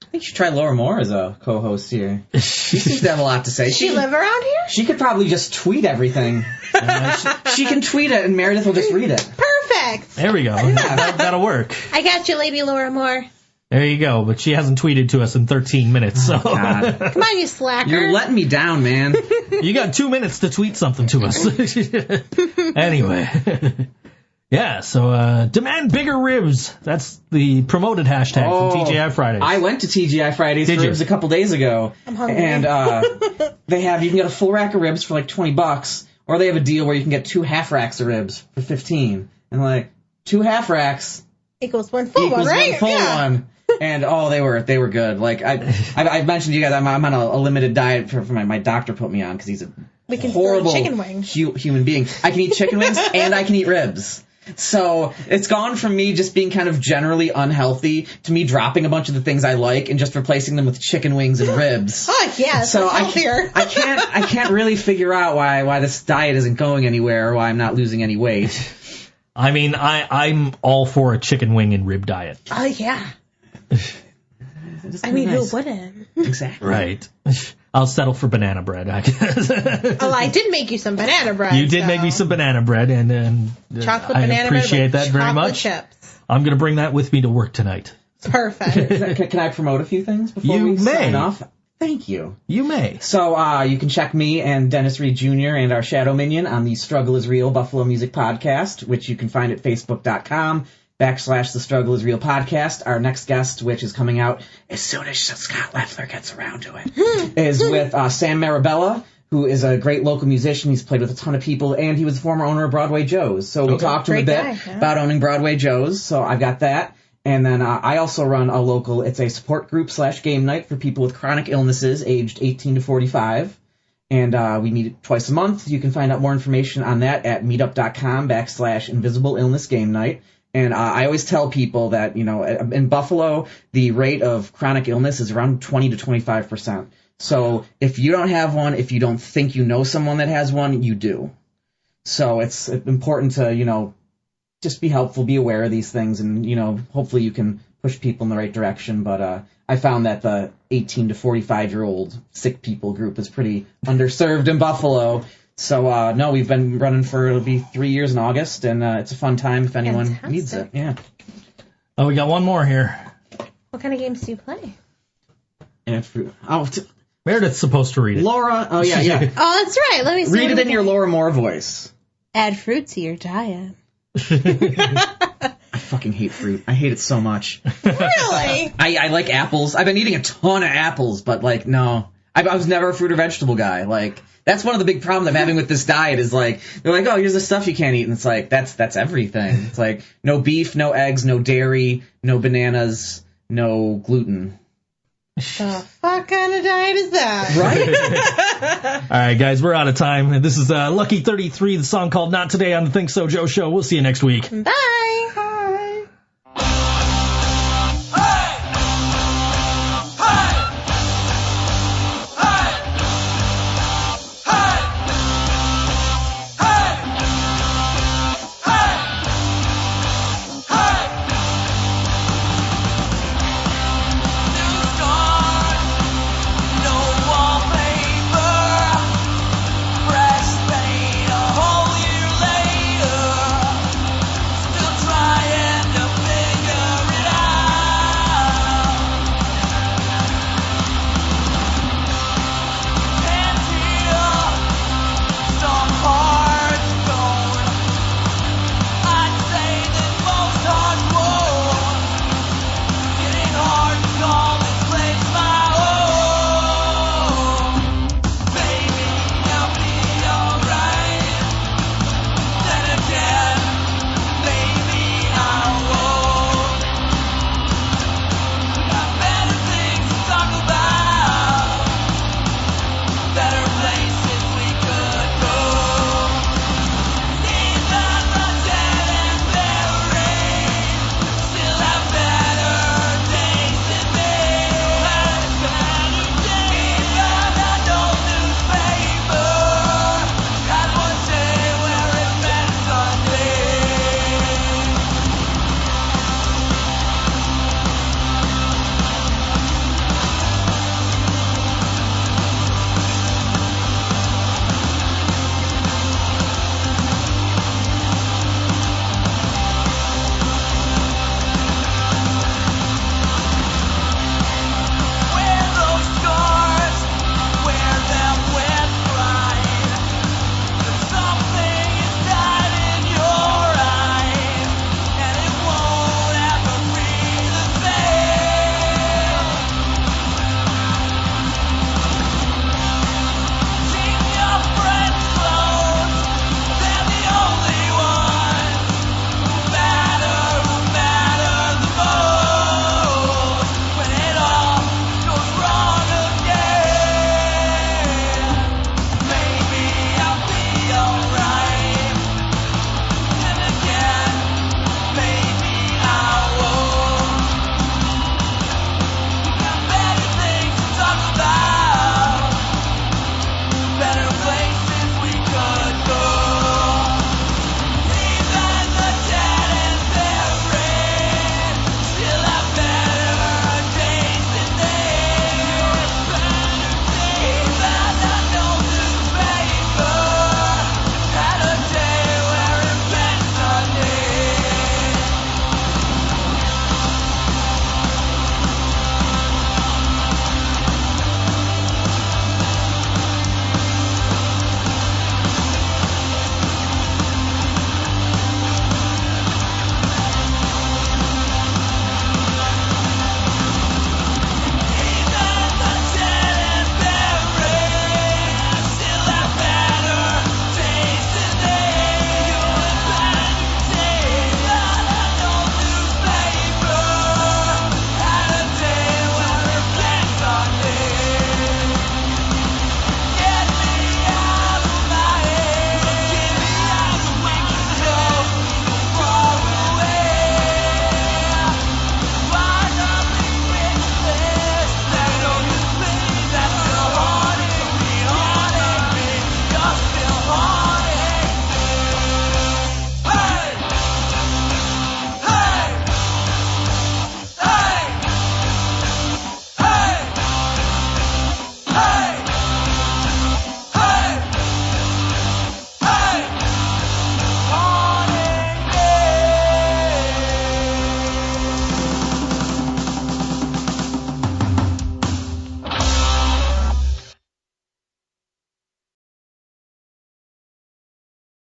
I think you should try Laura Moore as a co-host here. She seems to have a lot to say. Does she live around here? She could probably just tweet everything. She can tweet it, and Meredith will just read it. Perfect. There we go. That'll work. I got you, Lady Laura Moore. There you go. But she hasn't tweeted to us in 13 minutes. So God. Come on, you slacker. You're letting me down, man. you got 2 minutes to tweet something to us. Anyway. Yeah, so demand bigger ribs. That's the promoted hashtag from TGI Fridays. I went to TGI Fridays for ribs a couple days ago. I'm hungry. And you can get a full rack of ribs for like $20, or they have a deal where you can get 2 half racks of ribs for $15. And like 2 half racks equals one full one, right? One full one. And they were good. Like I mentioned to you guys, I'm on a limited diet for my doctor put me on because he's a horrible chicken wings. Human being. I can eat chicken wings and I can eat ribs. So it's gone from me just being kind of generally unhealthy to me dropping a bunch of the things I like and just replacing them with chicken wings and ribs. Oh yeah, so healthier. I can't really figure out why this diet isn't going anywhere or why I'm not losing any weight. I mean, I'm all for a chicken wing and rib diet. Oh yeah. I mean, nice. who wouldn't? Exactly. Right. I'll settle for banana bread, I guess. Oh, I did make you some banana bread. You did make me some banana bread, and chocolate I banana appreciate bread that very much. Chips. I'm going to bring that with me to work tonight. Perfect. Can I promote a few things before we sign off? Thank you. You may. So you can check me and Dennis Reed Jr. and our Shadow Minion on the Struggle is Real Buffalo Music Podcast, which you can find at facebook.com/The Struggle is Real Podcast. Our next guest, which is coming out as soon as Scott Leffler gets around to it, is with Sam Marabella, who is a great local musician. He's played with a ton of people, and he was the former owner of Broadway Joe's. So we talked to him a bit about owning Broadway Joe's, so I've got that. And then I also run a local, it's a support group / game night for people with chronic illnesses aged 18 to 45. And we meet twice a month. You can find out more information on that at meetup.com/invisible illness game night. And I always tell people that, in Buffalo, the rate of chronic illness is around 20 to 25%. So if you don't have one, if you don't think you know someone that has one, you do. So it's important to, just be helpful, be aware of these things, and, hopefully you can push people in the right direction. But I found that the 18 to 45-year-old sick people group is pretty underserved in Buffalo. So, no, we've been running it'll be 3 years in August, and it's a fun time if anyone needs it. Yeah. Oh, we got one more here. What kind of games do you play? Meredith's supposed to read it. Laura, oh, yeah. Oh, that's right. Let me see. Read it in your Laura Moore voice. Add fruit to your diet. I fucking hate fruit. I hate it so much. Really? I like apples. I've been eating a ton of apples, but, no. I was never a fruit or vegetable guy. That's one of the big problems I'm having with this diet is, they're like, oh, here's the stuff you can't eat. And it's like, that's everything. It's like, no beef, no eggs, no dairy, no bananas, no gluten. The fuck kind of diet is that? Right? All right, guys, we're out of time. This is Lucky 33, the song called Not Today on the ThinkSoJoe Show. We'll see you next week. Bye.